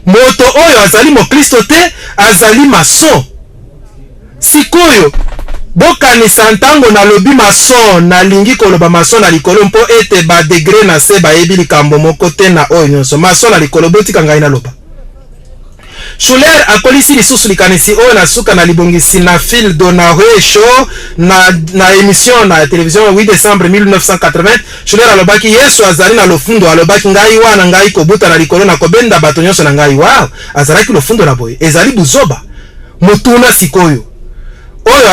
Moto oyo azali mo Kristo te, azali mason. Sikoyo bokanisa ntango na lobi mason na lingi koloba mason na likolo mpo ete ba degré na se ba yebi likambo moko te na oyo nyonso. Mason na likolo botika ngai na loba. Schuller akolisi lisusu likanisi oyo na suka na libongisi na Phil Donahue show na émission na télévision 8 décembre 1980. Schuller alobaki Yesu azali na lofundo, alobaki ngai wana ngai kobuta na likolo na kobenda bato nyonso na ngai. Wow, azalaki lofundo na boye. Ezali buzoba. Motuna sikoyo. Oyo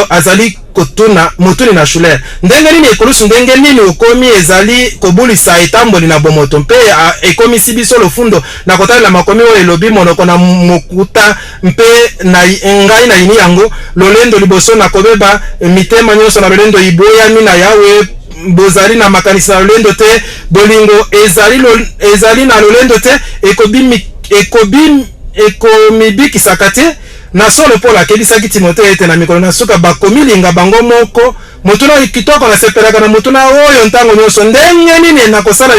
azali kotuna motuni na Schuller. Ndenge nini ekolusu ndenge nini okomi ezali kobulisa etamboli na bomoto mpe ekomi sibiso lofundo na kotala makomi oyo elobi monoko na mokuta mpe na ngai na ini yango lolendo liboso na kobeba mitema nyonso na lolendo iboyami na Yawe bozali na makanisi na lolendo te bolingo ezali na lolendo te ekomibikisaka te. Na solo Paul akelisaki Timothée ete na mikolo na suka bakomilinga bango moko motuna kitoko na sepelaka na motuna oyo ntango nyonso ndenge nini na kosala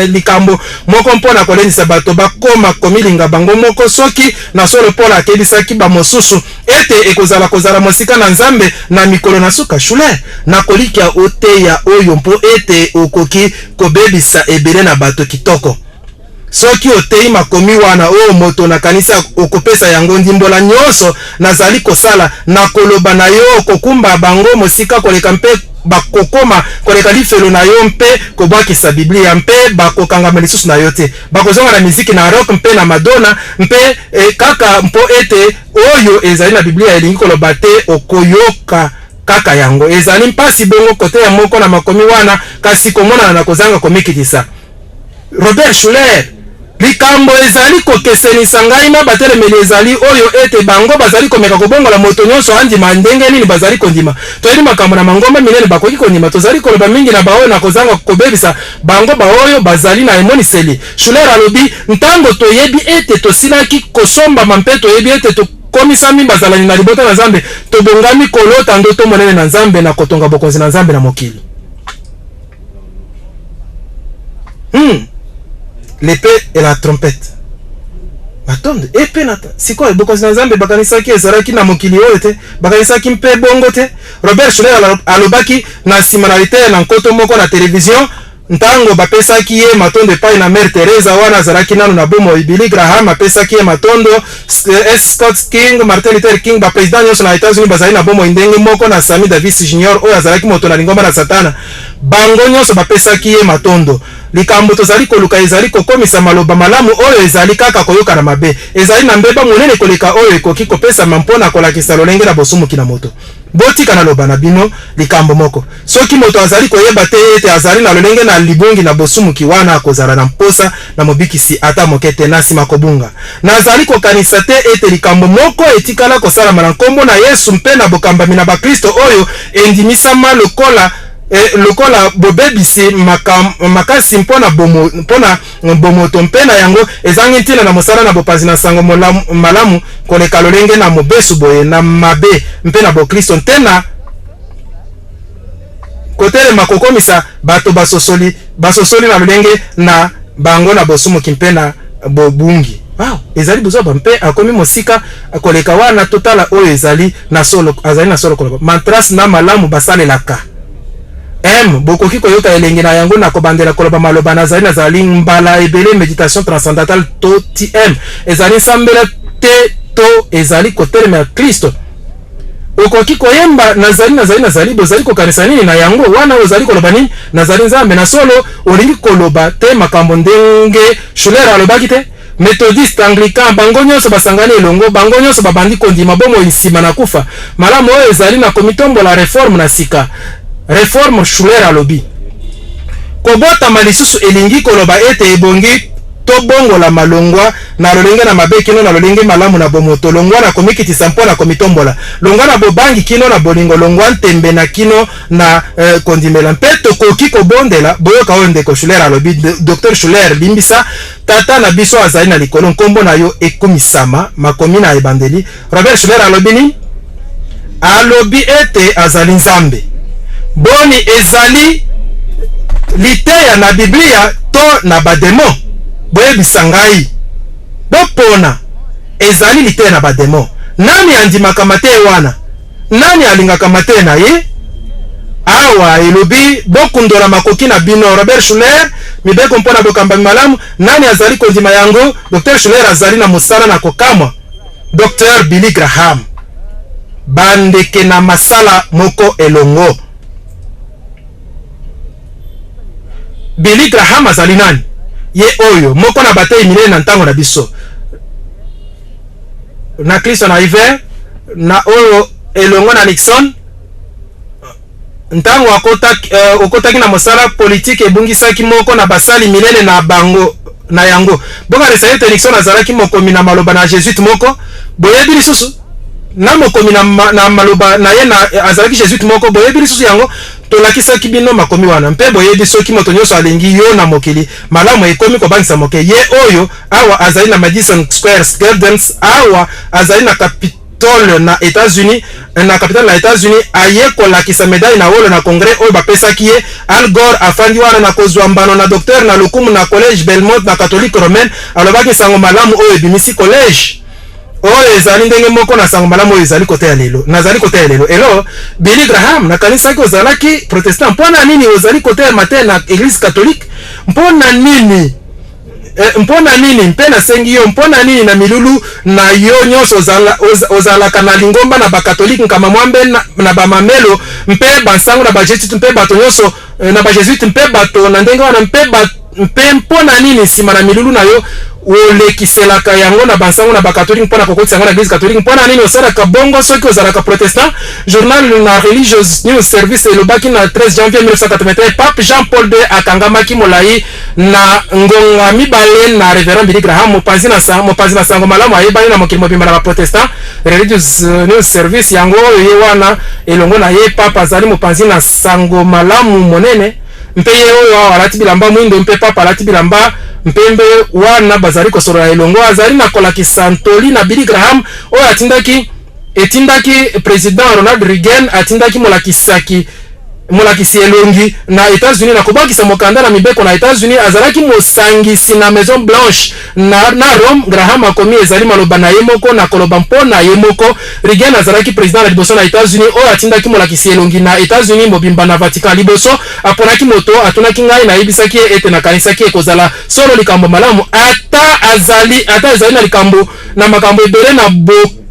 likambo moko mpona kolendisa bato bakoma komilinga bango moko soki na solo Paul akelisaki bamosusu ete kozala mosika na Nzambe na mikolo na suka. Schuller na kolikia oteya oyo mpo ete okoki kobebisa ebele na bato kitoko. Soki otei makomi wana o moto na kanisa okopesa yango ndimbola nyonso nazali kosala na koloba na yo kokumba bango mosika koleka mpe bakokoma koleka lifelo na yo mpe kobwakisa Biblia mpe bakokangama lisusu na yo te bakozonga na miziki na rock mpe na Madonna mpe kaka mpo ete oyo ezali na Biblia elingi koloba te okoyoka kaka yango. Ezali mpasi bongo kote ya moko na makomi wana kasi komona na kozanga komikitisa. Robert Schuller likambo ezali kokesenisa ngai na batelemeli ezali oyo ete bango bazali komeka kobongola moto nyonso andima ndenge nini bazali kondima. Toyeli makambo na mangomba minene bakoki kondima tozali koloba mingi na baoyo na kozanga kobebisa bango baoyo bazali na emoniseli. Schuller alobi ntango toyebi ete tosilaki kosomba mpe toyebi ete tokomisami bazalani na libota na Nzambe tobongami kolota ndoto monene na Nzambe na kotonga bokonzi na Nzambe na mokili. L'épée et la trompette. Attendez, épée nata. Siko bokonzi na Nzambe bakanisaki ezalaki na mokili oyo te, bakanisaki mpe bongo te. Robert Schuller alobaki na simanalité na nkoto moko na télévision ntango bapesaki ye matondo epai na Mère Teresa wana azalaki nano na bomo. Billy Graham apesaki ye matondo, Scott King, Martin Luther King, bapresident nyonso na États-Unis bazali na bomo ndenge moko na Sammy Davis Jr. oyo azalaki moto na lingomba na Satana. Bango nyonso bapesaki ye matondo. Likambo tozali koluka ezali kokomisa maloba malamu oyo ezali kaka koyoka na mabe. Ezali na mbeba monene koleka oyo ekoki kopesa mpona kolakisa lolenge na bosumuki na moto. Botika na loba na bino likambo moko. Soki moto azali koyeba te ete azali na lolenge na libungi na bosumuki wana akozala na mposa na mobikisi ata mokete na sima kobunga. Na azali kokanisa te ete likambo moko etikala kosala na nkombo na Yesu mpe na bokambami na bakristo oyo endimisama lokola lokola bobebisi makasi mpona bomo tompena yango ezangi ntina na mosala na bopazi na sango malamu koleka lolenge na mobesu boye na mabe mpena bokristo ntena kotele makokomisa bato basosoli na lolenge na bango na bosumu kimpena bobungi. Wow, ezali buzoba mpe akomi mosika koleka wana totala oyo ezali na solo koloba mantras na malamu basalelaka bokoki koyoka elenge na yango na kobandela koloba maloba nazali mbala ebele méditation transcendantale to tm ezali sambela te to ezali kotelema ya Kristo. Okoki koyemba nazali bozali kokanisa nini na yango wana ozali koloba nini nazali nzambe na solo olingi koloba te makambo ndenge Schuller alobaki te. Methodiste, Anglican, bango nyonso basangani elongo, bango nyonso babandi kondima bomo insima na kufa. Malamu oyo ezali na komitombo la reforme na sika. Reforme Schuller alobi. Kobota malisusu elingi koloba ete ebongi to bongo la malongwa na lolenge na mabe kino na lolenge malamu na bomoto longwa na komikitisa mpo na komitombola. Longwa na bobangi kino na bolingo longwa ntembe na kino na kondimela. Mpeto koki kobondela boyoka oyo ndeko Schuller alobi. Dr. Schuller limbisa tata na biso azali na likolo nkombo na yo ekomisama makomi na ebandeli. Robert Schuller alobi ni alobi ete azali nzambe. Boni ezali liteya na Biblia to na bademo. Boyebisa ngai bopona ezali liteya na bademo. Nani andimaka mate wana? Nani alingaka mate na ye? Awa elobi bokundola makoki na bino. Robert Schuller mibeko mpona bokamba malamu. Nani azali kondima yango? Dr. Schuller azali na mosala na kokamwa. Dr. Billy Graham bandeke na masala moko elongo. Billy Graham azali nani? Ye oyo moko na batei minene na ntango na biso na Kristo na hiver na oyo elongo na Nixon ntango okotaki na mosala politique ebungisaki moko na basali minene na bango na yango bonga resayete Nixon azalaki mokomi na maloba na Jésuite moko boyebi lisusu na mokomi na maloba na ye na azalaki Jésuite moko boyebi lisusu yango tolakisaki bino makomi wana mpe boyebi soki moto nyonso alingi yo na mokili malamu ekomi kobangisa moke ye oyo awa azali na Madison Square Gardens awa azali na Capitole na États-Unis na capitale na États-Unis aye kolakisa medaille na wolo na congrès oyo bapesaki ye. Al Gore afandi wana na kozwa mbano na docteur na lokumu na collège Belmont na catholique romaine alobaki sango malamu oyo ebimisi collège oyo ezali ndenge moko na sango malamu oyo ezali kote ya lelo nazali kote ya lelo elo Billy Graham na kanisa ki ozalaki protestant mpona nini ozali kote ya mate na église catholique mpona nini mpe na sengi yo mpona nini na milulu na yo nyonso ozalaka na lingomba na bakatolike nkama mwambe na bamamelo mpe bansango na bajesuite mpe bato nyonso na bajesuite mpe bato na ndenge wana mpe mpona nini nsima na milulu na yo olekiselaka yango na bansango na bakatolike mpona kokotisa yango na église catholique mpona nini osalaka bongo soki ozalaka protestant. Journal na Religious News Service elobaki na 13 janvier 1981 Pape Jean-Paul II akangamaki molai na ngonga mibale na Reverend Billy Graham mopanzi na sango malamu ayebani na mokili mobimba na baprotestant. Religious News Service yango ye wana elongo na ye Papa azali mopanzi na sango malamu monene mpe ye oyo alati bilamba mwindo mpe Papa alati bilamba mpembe wana bazali kosolola elongo azali na kolakisa ntoli na Billy Graham oyo etindaki president Ronald Reagan atindaki molakisi elongi na États-Unis na kobakisa mokanda na mibeko na États-Unis azalaki mosangisi na Maison Blanche na Rome. Graham akomi ezali maloba na ye moko na koloba mpona ye moko. Reagan azalaki president na liboso na États-Unis oyo atindaki molakisi elongi na États-Unis mobimba na Vatican liboso aponaki moto atunaki ngai na yebisaki ete na kanisaki ekozala solo likambo malamu ata ezali na likambo na makambo ebele na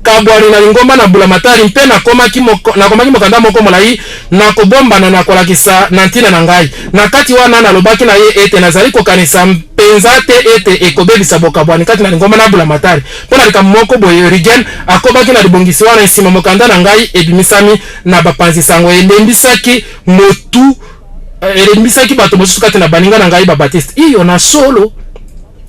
kabwani na lingomba na bulamatari mpe nakomaki mokanda moko molai na kobombana na kolakisa na ntina na ngai na kati wana nalobaki na ye ete nazali kokanisa mpenza te ete ekobebisa bokabwani kati na lingomba na bulamatari mpona likambo moko boye. Reagan akobaki na libongisi wana nsima mokanda na ngai ebimisami na bapanzi sango elembisaki bato mosusu kati na baninga na ngai babatiste iyo na solo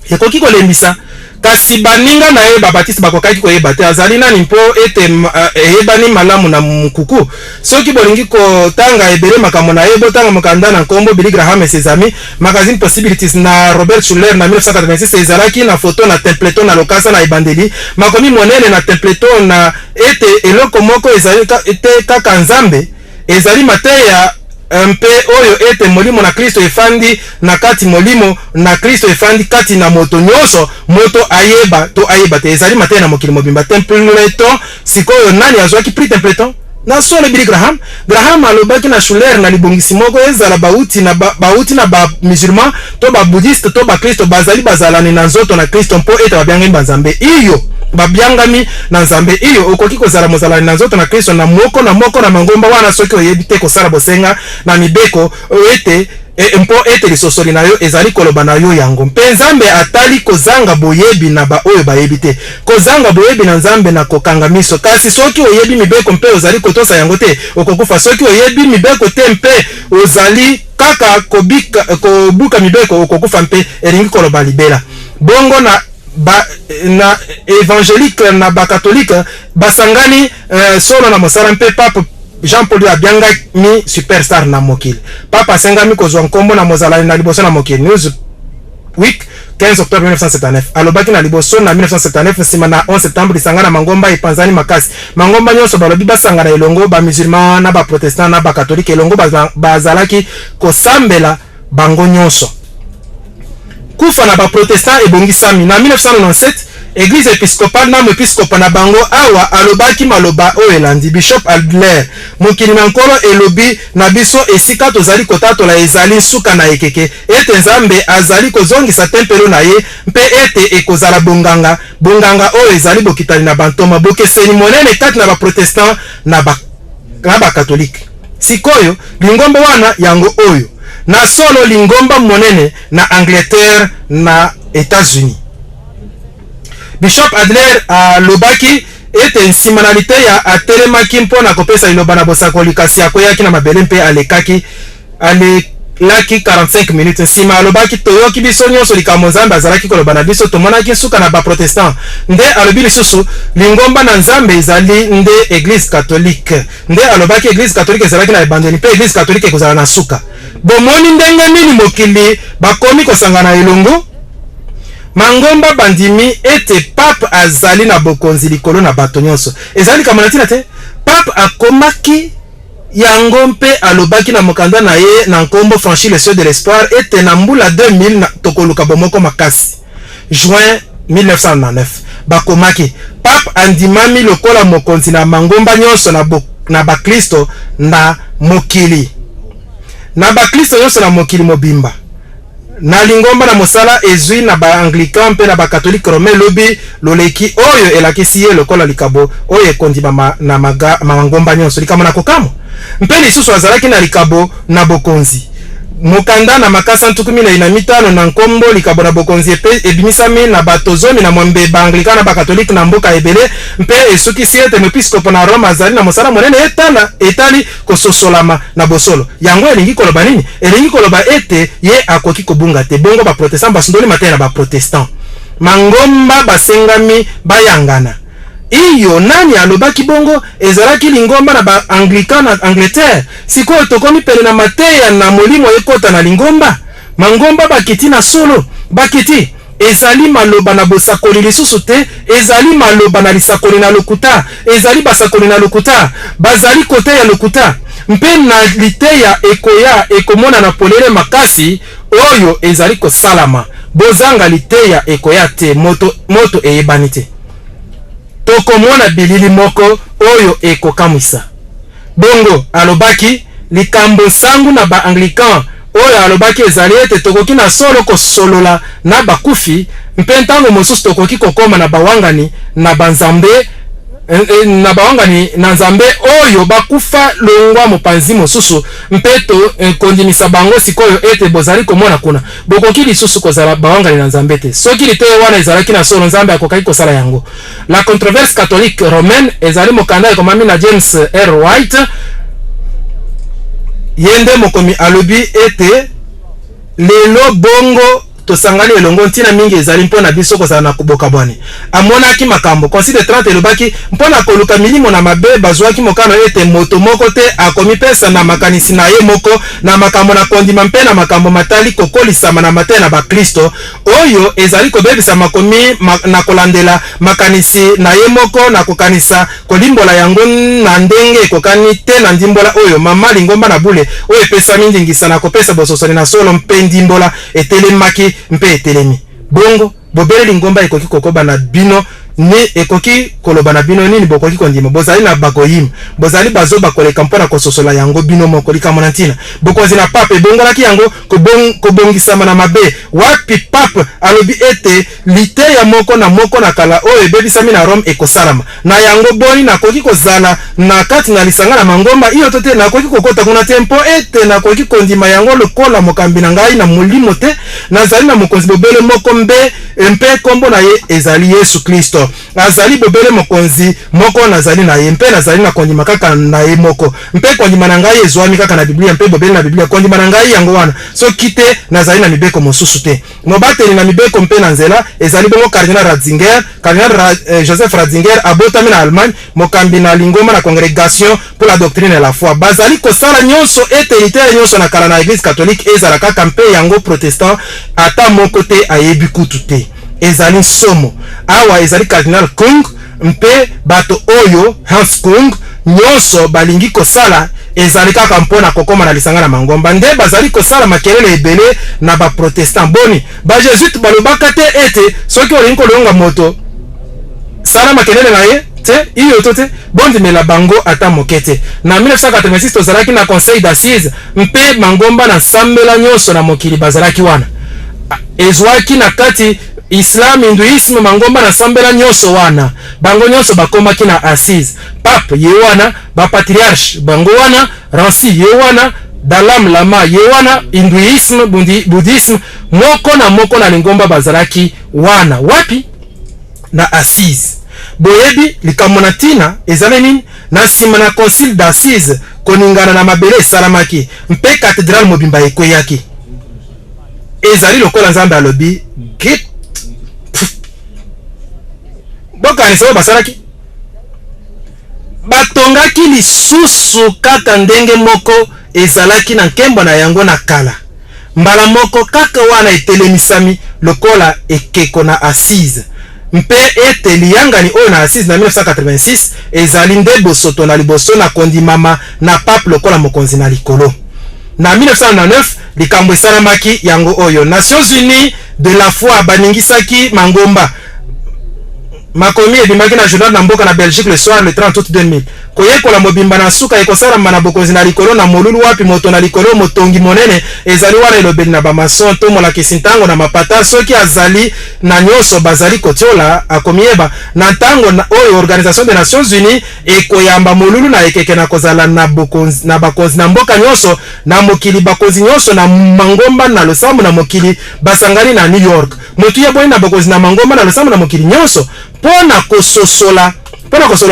ekoki kolembisa kasi baninga na ye babatiste bakokaki koyeba te azali nani mpo ete eyebani malamu na mukuku soki bolingi kotanga ebele makambo na ye botanga mokanda na nkombo Billy Graham et ses amis magazine Possibilities na Robert Schuller na 1986 ezalaki na photo na Templeton na lokasa na ebandeli makomi monene na Templeton na ete eloko moko ezali ete kaka nzambe ezali mateya mpe oyo ete molimo na Kristo efandi na kati molimo na Kristo efandi kati na moto nyonso moto ayeba to ayeba te ezali mateya na mokili mobimba Templeton sikoyo nani azwaki prix Templeton na solo Billy Graham alobaki na Schuller na libongisi moko ezala bauti na ba musulman to ba buddhiste to ba Kristo bazalani na nzoto na Kristo mpo ete babyangami banzambe iyo babyangami na nzambe iyo okoki kozala mozalani na nzoto na Kristo na moko na mangomba wana soki oyebi te kosala bosenga na mibeko ete mpo ete lisosoli na yo ezali koloba na yo yango mpe nzambe atali kozanga boyebi na ba oyo bayebi te kozanga boyebi na nzambe na kokanga miso kasi soki oyebi mibeko mpe ozali kotosa yango te okokufa soki oyebi mibeko te mpe ozali kaka kobuka mibeko okokufa mpe elingi koloba libela bongo na évangélique na ba catholique basangani solo na mosala mpe pape Jean-Paul abyangami superstar na mokili papa asengami kozwa nkombo na mozalani na liboso na mokili Newsweek 15 octobre 1979 alobaki na liboso na 1979 nsima na 11 septembre lisangana mangomba epanzani makasi mangomba nyonso balobi basangana elongo ba musulman na ba protestant na ba catholique elongo bazalaki kosambela bango nyonso kufa na ba protestant ebongisami na 1997 Église épiscopale na episcopa na bango awa alobaki maloba oyo elandi Bishop Adler mokili na nkolo elobi na biso esika tozali kotatola ezali suka na ekeke ete nzambe azali kozongisa tempelo na ye mpe ete ekozala bonganga oyo ezali bokitali na bantoma bokeseni monene kati na baprotestant na bakatolike sikoyo lingomba wana yango oyo na solo lingomba monene na Angleterre na États-Unis Bishop Adler alobaki ete nsimanalite ya atelemaki mpona kopesa iloba na bosakoli kasi akoyaki na mabele mpe alelaki 45 minutes nsima alobaki toyoki biso nyonso likambo nzambe azalaki koloba na biso tomonaki suka na baprotestant nde alobi lisusu lingomba na nzambe ezali nde Église catholique nde alobaki Église catholique ezalaki na ebandeli mpe Église catholique ekozala na suka bomoni ndenge nini mokili bakomi kosangana elongo mangomba bandimi ete pape azali na bokonzi likolo na bato nyonso ezali kamana tina te pape akomaki yango mpe alobaki na mokanda na ye na nkombo franchir les cieux de l'espoir ete na mbula 2000 tokoluka bomoko makasi juin 1999 bakomaki pape andimami lokola mokonzi na mangomba nyonso na bakristo na mokili nyonso na mokili mobimba na lingomba na mosala ezwi na ba anglican mpe na ba catholique romain lobi loleki oyo elakisi ye lokola likabo oyo ekondima na mangomba nyonso likamo na kokamo mpe lisusu azalaki na likabo na bokonzi mokanda na makasa ntukumi na mitano na nkombo likabo na bokonzi ebimisami na bato zomi na mwambe ba anglican na ba catholique na mboka ebele mpe esukisi ete episcope na Rome azali na mosala monene etali kososolama na bosolo yango elingi koloba nini elingi koloba ete ye akoki kobunga te bongo ba protestant basundoli mateya na ba protestant mangomba basengami bayangana iyo nani alobaki bongo ezalaki lingomba na ba anglican na Angleterre sikoyo tokomi pele na mateya na molimo ekota na lingomba mangomba bakiti na solo bakiti ezali maloba na bosakoli lisusu te ezali maloba na lisakoli na lokuta ezali basakoli na lokuta bazali kote ya lokuta mpe na liteya ekomona na polele makasi oyo ezali kosalama bozanga liteya ekoya te moto eyebani te tokomona bilili moko oyo ekokamwisa bongo alobaki likambo sangu na ba anglican oyo alobaki ezali ete tokoki na solo kosolola na bakufi mpe ntango mosusu tokoki kokoma na bawangani na banzambe na nzambe oyo bakufa longwa mopanzi mosusu mpe to kondimisa bango sikoyo ete bozali komona kuna bokoki lisusu kozala bawangani na nzambe te soki liteya wana ezalaki na solo nzambe akokaki kosala yango la controverse catholique romaine ezali mokanda ekomami na James R. White yende mokomi alobi ete lelo bongo tosangani elongo ntina mingi ezali mpona biso kozala na kuboka bwani amonaki makambo consider 30 elobaki mpona koluka milimo na mabe bazwaki mokano ete moto moko te akomi pesa na makanisi na ye moko na makambo na kondima mpe na makambo matali kokolisama na mate na bakristo oyo ezali kobebisa makomi na kolandela makanisi na ye moko na kokanisa kolimbola yango na ndenge ekokani te na ndimbola oyo mama lingomba na bule oyo epesa mindingisa na kopesa bososoli na solo mpe ndimbola etelemaki mpe etelemi bongo bobele lingomba ekoki kokoba na bino ni ekoki koloba na bino nini bokoki kondima bozali na bakoyim bozali bazo bakoleka mpona kososola yango bino moko likamona ntina bokonzi na pape bongolaki yango kobongisama na mabe wapi pape alobi ete lite ya moko na kala oyo ebebisami na Rome ekosalama na yango boni nakoki kozala na kati na lisanga na mangomba iyo tote nakoki kokota kuna tempo ete nakoki kondima yango lokola mokambi na ngai na molimo te nazali na mokonzi bobele moko mpe kombo na ye ezali Yesu Kristo azali bobele mokonzi moko nazali na ye mpe nazali na kondima kaka na ye moko mpe kondima na ngai ezwami kaka na Biblia mpe bobele na Biblia kondima na ngai yango wana soki te nazali na mibeko mosusu te mobateli na mibeko mpe na nzela ezali bongo Cardinal Joseph Ratzinger abotami na Allemagne mokambi na lingoma na congrégation pour la doctrine et la foi bazali kosala nyonso ete litere nyonso na kala na église catholique ezala kaka mpe yango protestant ata moko te ayebi kutu te ezali somo awa ezali Cardinal Kung mpe bato oyo Hans Kung nyonso balingi kosala ezali kaka mpona kokoma na lisanga na mangomba nde bazali kosala makelele ebele na ba protestant boni ba jésuite balobaka te ete soki olingi kolonga moto sala makelele na ye te iyo to te bondimela bango ata mokete na 1986 tozalaki na conseil d'assises mpe mangomba na sambela nyonso na mokili bazalaki wana ezwaki na kati Islam, hinduisme, mangomba na sambela nyonso wana bango nyonso bakomaki na assise pape ye wana ba patriarche bango wana Ransi ye wana Dalam Lama ye wana hinduisme bouddhisme moko na lingomba bazalaki wana wapi na assise boyebi likamona tina ezale nini na sima na concile d'assise koningana na mabele salamaki mpe cathédrale mobimba ekweyaki ezali lokola nzambe alobi get bokanisa oyo basalaki batongaki lisusu kaka ndenge moko ezalaki na nkembo na yango na kala mbala moko kaka wana etelemisami lokola ekeko na assise mpe ete liyangani oyo na assise na 1986 ezali nde bosoto na liboso na kondimama na pape lokola mokonzi na likolo na 1999 likambo esalamaki yango oyo Nations Unies de la foi baningisaki mangomba makomi ebimaki na journal na mboka na Belgique le soir le 30 août 2000 koyekola mobimba na suka ekosalama na bokonzi na likolo na molulu wapi moto na likolo motongi monene ezali wana elobeli na bamason to molakisi ntango na mapata soki azali na nyonso bazali kotiola akomieba na ntango oyo Organisation des Nations Unies ekoyamba molulu na ekeke na kozala na bakonzi na mboka nyonso na mokili bakonzi nyonso na mangomba na losambo na mokili basangani na New York motu ya boni na bakonzi na mangomba na losambo na mokili nyonso pona kososola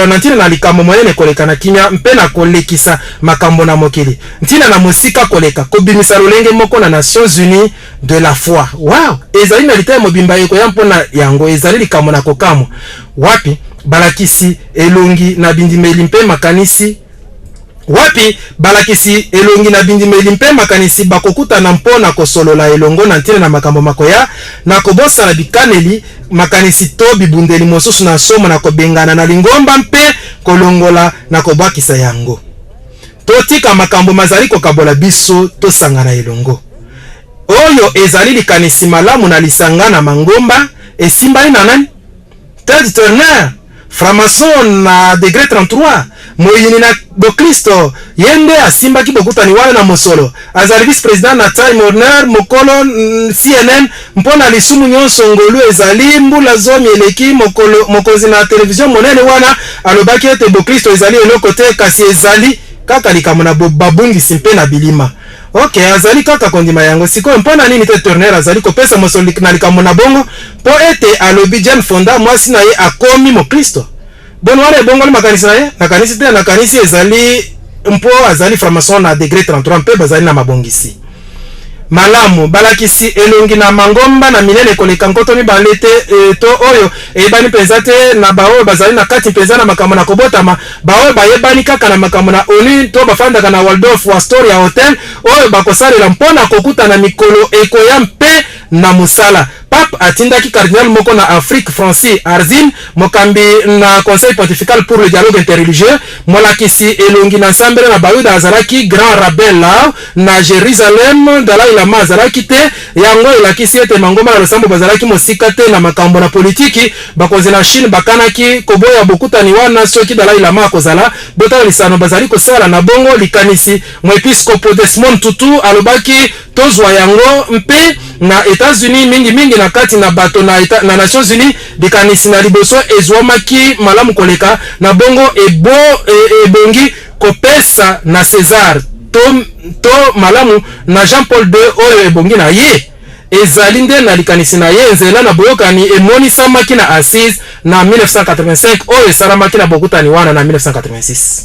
na ntina na likambo monene koleka na kimia mpe na kolekisa makambo na mokili ntina na mosika koleka kobimisa lolenge moko na Nations Unies de la foi wow ezali na litaya mobimba ekoya mpona yango ezali likambo na kokamwa wapi balakisi elongi na bindimeli mpe makanisi wapi balakisi elongi na bindimeli mpe makanisi bakokutana mpona kosolola elongo na ntina na makambo makoya na kobosa na bikaneli makanisi to bibundeli mosusu na somo na kobengana na lingomba mpe kolongola na kobakisa yango totika makambo mazali kokabola biso tosangana elongo oyo ezali likanisi malamu na lisanga na mangomba esimbali na nani Ted Turner Framason na degré 33 moyini na Bokristo yende asimbaki bokutani wana na mosolo azali vice president na Time Warner mokolo CNN mpona lisumu nyonso ngolu ezali mbula zomi eleki mokonzi na television monene wana alobaki ete Bokristo ezali eloko te kasi ezali kaka likambo na babungisi mpe na bilima okay azali kaka kondima yango sikoyo mpona nini te Turner azali kopesa mosolo na likambo na bongo po ete alobi Jane Fonda mwasi na ye akomi mokristo bon wana ebongoli makanisi na ye na kanisi te na kanisi ezali mpo azali formation na degré 33 mpe bazali na mabongisi malamu balakisi elongi na mangomba na minene koleka nkoto mibale te to oyo eyebani mpenza te na baoyo bazali na kati mpenza na makambo na kobotama baoyo bayebani kaka na makambo na ONU to bafandaka na Waldorf wa Astoria Hotel oyo bakosalela mpona kokutana mikolo ekoya mpe na musala. Pape atindaki cardinal moko na Afrique, Francis Arzin, mokambi na Conseil pontifical pour le dialogue interreligieux, molakisi elongi na nsambele na bayuda azalaki grand rabbin lao na Jerusalem, Dalai Lama azalaki te, yango elakisi ete mangomba na losambo bazalaki mosika te na makambo na politiki, bakonzi na Chine bakanaki koboya bokutani wana soki Dalai Lama akozala, botala lisano bazali kosala na bongo likanisi mwepiskopo Desmond Tutu alobaki tozwa yango mpe na États-Unis mingi na kati na bato na Nations Unies likanisi na liboso ezwamaki malamu koleka na bongo ebongi kopesa na César to malamu na Jean-Paul II oyo ebongi na ye ezali nde na likanisi na ye nzela na boyokani emonisamaki na Assise na 1985 oyo esalamaki na bokutani wana na 1986.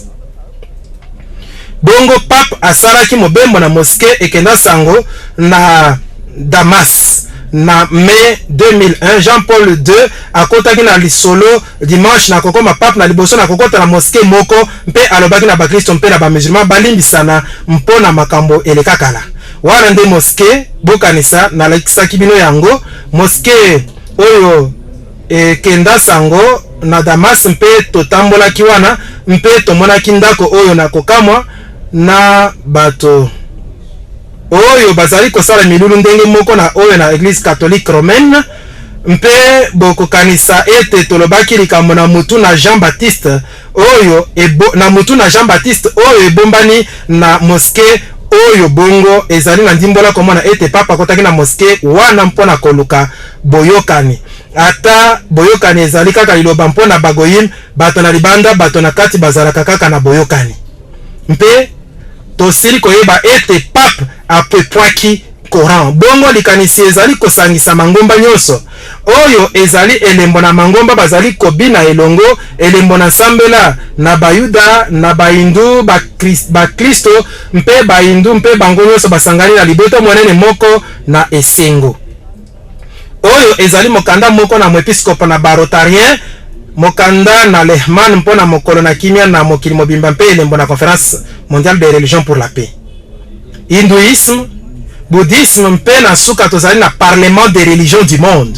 Bongo Pape asalaki mobembo na moské ekenda sango na Damas na mai 2001. Jean-Paul II akotaki na lisolo dimanche na kokoma Pape na liboso na kokota na moské moko mpe alobaki na bakristo mpe na bamusulman balimbisana mpona makambo elekakala wana nde moské bokanisa na lakisaki bino yango moské oyo ekenda sango na Damas mpe totambolaki wana mpe tomonaki ndako oyo na kokamwa na bato oyo bazali kosala milulu ndenge moko na oyo na Église catholique romaine mpe bokokanisa ete tolobaki likambo na mutu na Jean-Baptiste oyo na mutu na Jean-Baptiste oyo ebombani na moské oyo bongo ezali na ndimbola komona ete Papa akotaki na moské wana mpona koluka boyokani ata boyokani ezali kaka liloba mpona bagoyim bato na libanda bato na kati bazalaka kaka na boyokani mpe tosili koyeba ete Pape apepwaki Coran bongo likanisi ezali kosangisa mangomba nyonso oyo ezali elembo na mangomba bazali kobina elongo elembo na sambela na bayuda na bahindu bakristo mpe bahindu mpe bango nyonso basangani na libota monene moko na esengo oyo ezali mokanda moko na mwepiskopo na barotarien mokanda na Lehman mpona mokolo na kimia na mokili mobimba mpe elembo na conférence mondiale des religions pour la paix. Hindouisme, bouddhisme mpe na suka tozali na parlement des religions du monde.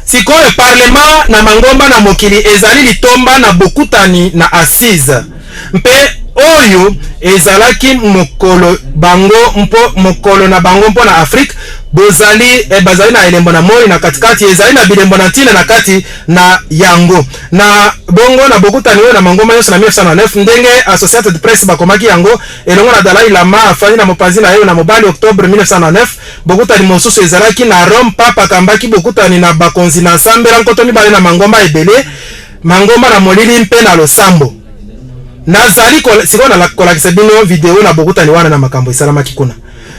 Sikoyo parlement na mangomba na mokili ezali litomba na bokutani na Assise mpe oyo ezalaki mokolo bango mokolo na bango mpo na Afrique bazali na elembo na moi na katikati ezali na bilembo na ntina na kati na yango na bongo na bokutani oyo na mangomba nyonso na 1909 ndenge Associated Press bakomaki yango elongo na Dalai Lama afani na mopanzi na yo na mobali Octobre 1909 bokutani mosusu ezalaki na Rome Papa akambaki bokutani na bakonzi na nsambela nkoto mibale na mangomba ebele mangomba na molili mpe na losambo nazali siko na kolakisa bino video na bokutani wana na makambo esalamaki kuna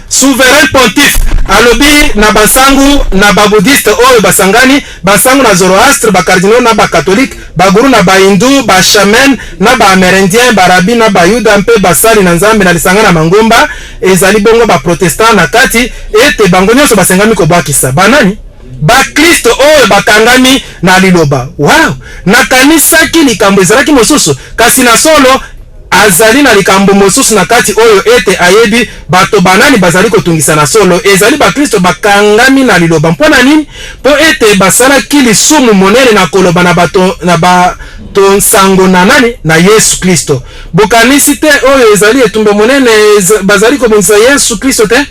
souverain pontife alobi na basangu na babudiste oyo basangani basangu na Zoroastre bakardinal na bakatholike baguru na bahindu bashaman na baamérindien barabi na bayuda mpe basali na nzambe na lisanga na mangomba ezali bongo baprotestant na kati ete bango nyonso basengami kobwakisa banani bakristo oyo bakangami na liloba wow nakanisaki likambo ezalaki mosusu kasi na solo azali na likambo mosusu na kati oyo ete ayebi bato banani bazali kotungisa na solo ezali bakristo bakangami na liloba mpona nini po ete basalaki lisumu monene na koloba na bato nsango na nani na Yesu Kristo bokanisi te oyo ezali etumbe monene bazali kobongisa Yesu Kristo te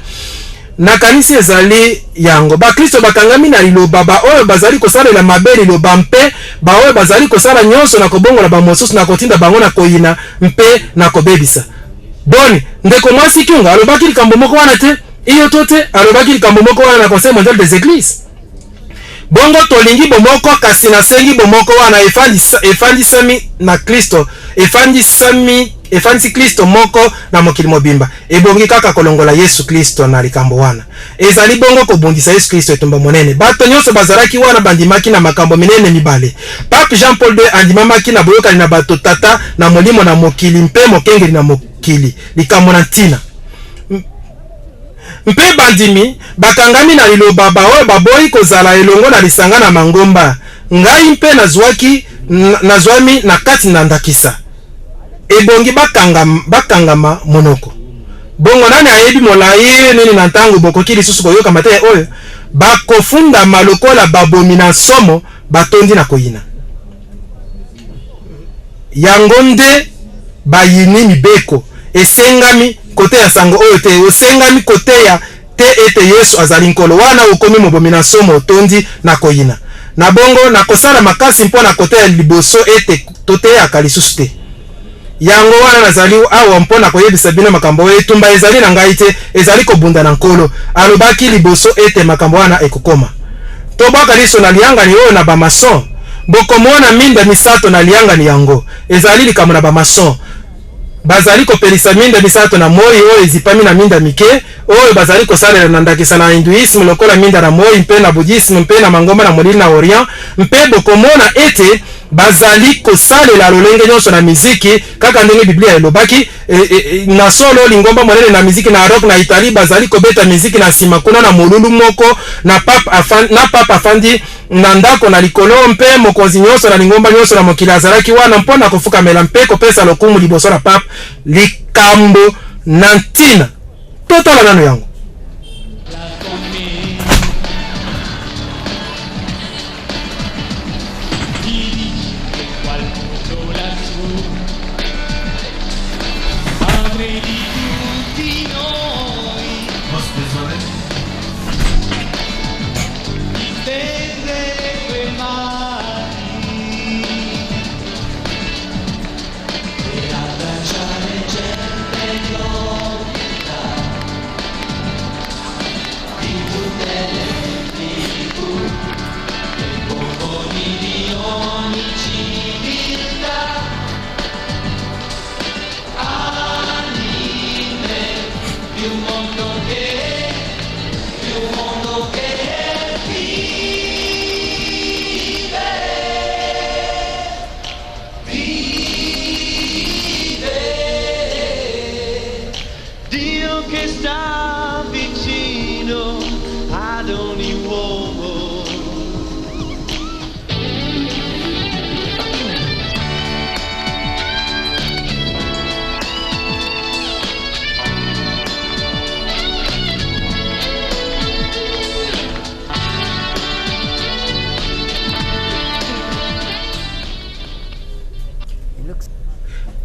na kanisi ezali yango bakristo bakangami na liloba ba oyo bazali kosalela mabe liloba mpe ba oyo bazali kosala nyonso na kobongola ba mosusu na kotinda bango na koyina mpe na kobebisa boni ndeko mwasi kiunga alobaki likambo moko wana te iyo tote alobaki likambo moko wana na Conseil mondial des églises bongo tolingi bomoko kasi nasengi bomoko wana efandisami na Kristo efandisi Kristo moko na mokili mobimba ebongi kaka kolongola Yesu Kristo na likambo wana ezali bongo kobundisa Yesu Kristo etumba monene bato nyonso bazalaki wana bandimaki na makambo minene mibale Pape Jean-Paul II andimamaki na boyokani na bato tata na molimo na mokili mpe mokengeli na mokili likambo na ntina mpe bandimi bakangami na liloba baoyo baboyi kozala elongo na lisanga na mangomba. Ngai mpe nazwami na kati na ndakisa. Ebongi bakangama monoko. Bongo nani ayebi molayi nini na ntango bokoki lisusu koyoka mate oyo bakofunda malokola babomi na somo batondi na koyina. Yango nde bayini mibeko esengami kote ya sango oyo te, osengami kote ya te ete Yesu azali nkolo wana ukomi mobomi na somo tondi na koyina. Na bongo na kosala makasi mpo na kote ya liboso ete tote ya kalisusu te. Yango wana nazali awa mpo na koyebisa bino makambo etumba ezali na ngai te, ezali kobunda na nkolo. Alobaki liboso ete makambo wana ekokoma. Toboka liso na lianga ni oyo na bamason. Bokomona minda misato na lianga ni yango. Ezali likambo na bamason. Bazali kopelisa minda misato na moi oyo ezipami na minda mike, oyo bazali kosalela na ndakisa na hinduisme lokola minda na moi mpe na buddhisme mpe na mangomba na molili na orient, mpe bokomona ete bazali kosalela lolenge nyonso na miziki kaka ndenge Biblia elobaki. Na solo lingomba monene na miziki na rock na Italie bazali kobeta miziki na sima kuna na molulu moko na papa afandi na ndako na likolo, mpe mokonzi nyonso na lingomba nyonso na mokili azalaki wana mpona kofukamela mpe kopesa lokumu liboso na papa likambo na ntina totala nano yango.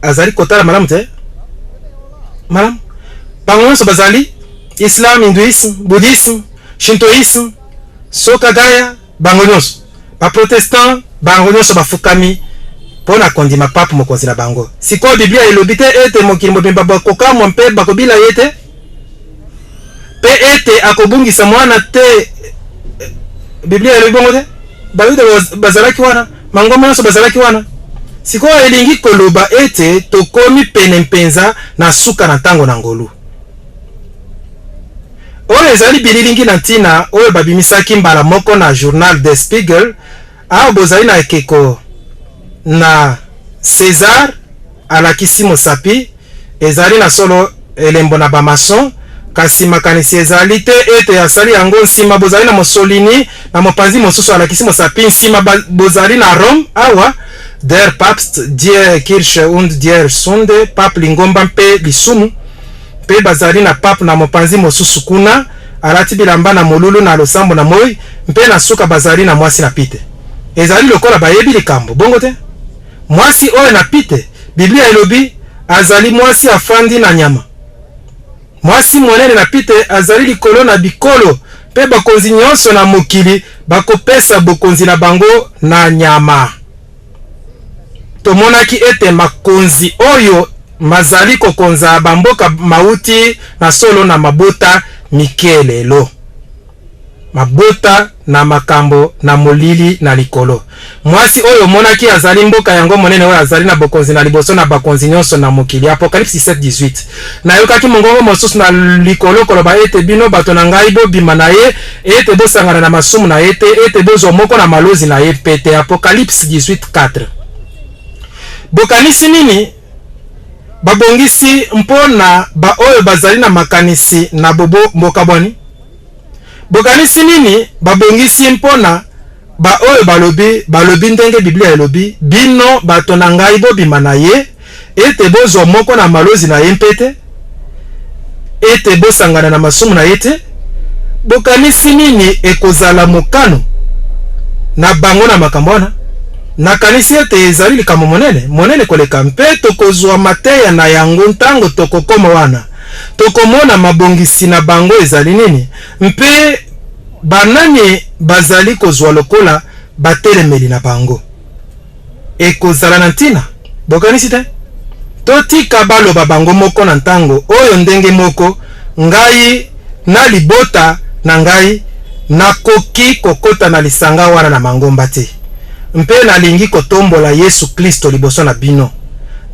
Azali kotala malamu te? Malamu? Bango nyonso bazali Islam, Hinduisme, Bouddhisme, Shintoisme, Soka Gaya, bango nyonso. Ba Protestant, bango nyonso bafukami pona kondima papu mokonzi na bango. Siko Biblia elobi te ete mokili mobimba bakokamwa mpe bakobila ye te? Pe ete akobungisa mwana te? Biblia elobi bongo te? Bayuda bazalaki wana, mangomba nyonso bazalaki wana. Siko elingi koloba ete tokomi pene mpenza na suka na ntango na ngolu. Oyo ezali bililingi na ntina oyo babimisaki mbala moko na journal Der Spiegel, aho bozali na ekeko na César alakisi mosapi ezali na solo elembo na bamason, kasi makanisi ezali te ete asali yango nsima bozali na Mussolini na mopanzi mosusu alakisi mosapi nsima bozali na Rome awa der Papst die Kirche und die Sunde pape lingomba mpe lisumu mpe bazali na pape na mopanzi mosusu kuna alati bilamba na molulu na losambo na moi mpe na suka bazali na mwasi na pite. Ezali lokola bayebi likambo bongo te? Mwasi oyo na pite Biblia elobi azali mwasi afandi na nyama. Mwasi monene na pite azali likolo na bikolo mpe bakonzi nyonso na mokili bakopesa bokonzi na bango na nyama. Tomonaki ete makonzi oyo mazali kokonza bamboka mauti na solo na mabota mikelelo. Mabota na makambo na molili na likolo. Mwasi oyo monaki azali mboka yango monene oyo azali na bokonzi na liboso na bakonzi nyonso na mokili. Apocalypse 7:18. Na yokaki mongongo mosusu na likolo koloba ete bino bato na ngai bobima na ye, ete bosangana na masumu na ye te, ete bozwa moko na malozi na ye pete. Apocalypse 18:4. Bokanisi nini? babongisi mpona ba oyo bazali na makanisi na bobo mboka bwani? Bokanisi nini babongisi mpona ba oyo balobi ndenge Biblia elobi bino bato na ngai bobima na ye ete bozwa moko na malozi na ye mpete ete bosangana na masumu na ye te? Bokanisi nini ekozala mokano na bango na makambo wana? Nakanisi ete ezali likambo monene koleka, mpe tokozwa mateya na yango ntango tokokoma wana tokomona mabongisi na bango ezali nini, mpe banani bazali kozwa lokola batelemeli na bango. Ekozala na ntina? Bokanisi te? Totika baloba bango moko na ntango oyo ndenge moko ngai na libota na ngai nakoki kokota na lisanga wana na mangomba te. Mpe nalingi kotombola Yesu Kristo liboso na bino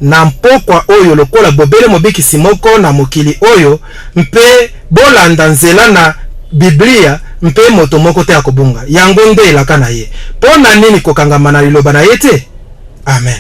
na mpokwa oyo lokola bobele mobikisi moko na mokili oyo, mpe bolanda nzela na Biblia, mpe moto moko te akobunga yango nde elaka na ye. Pona nini kokangama na liloba na ye te? Amen.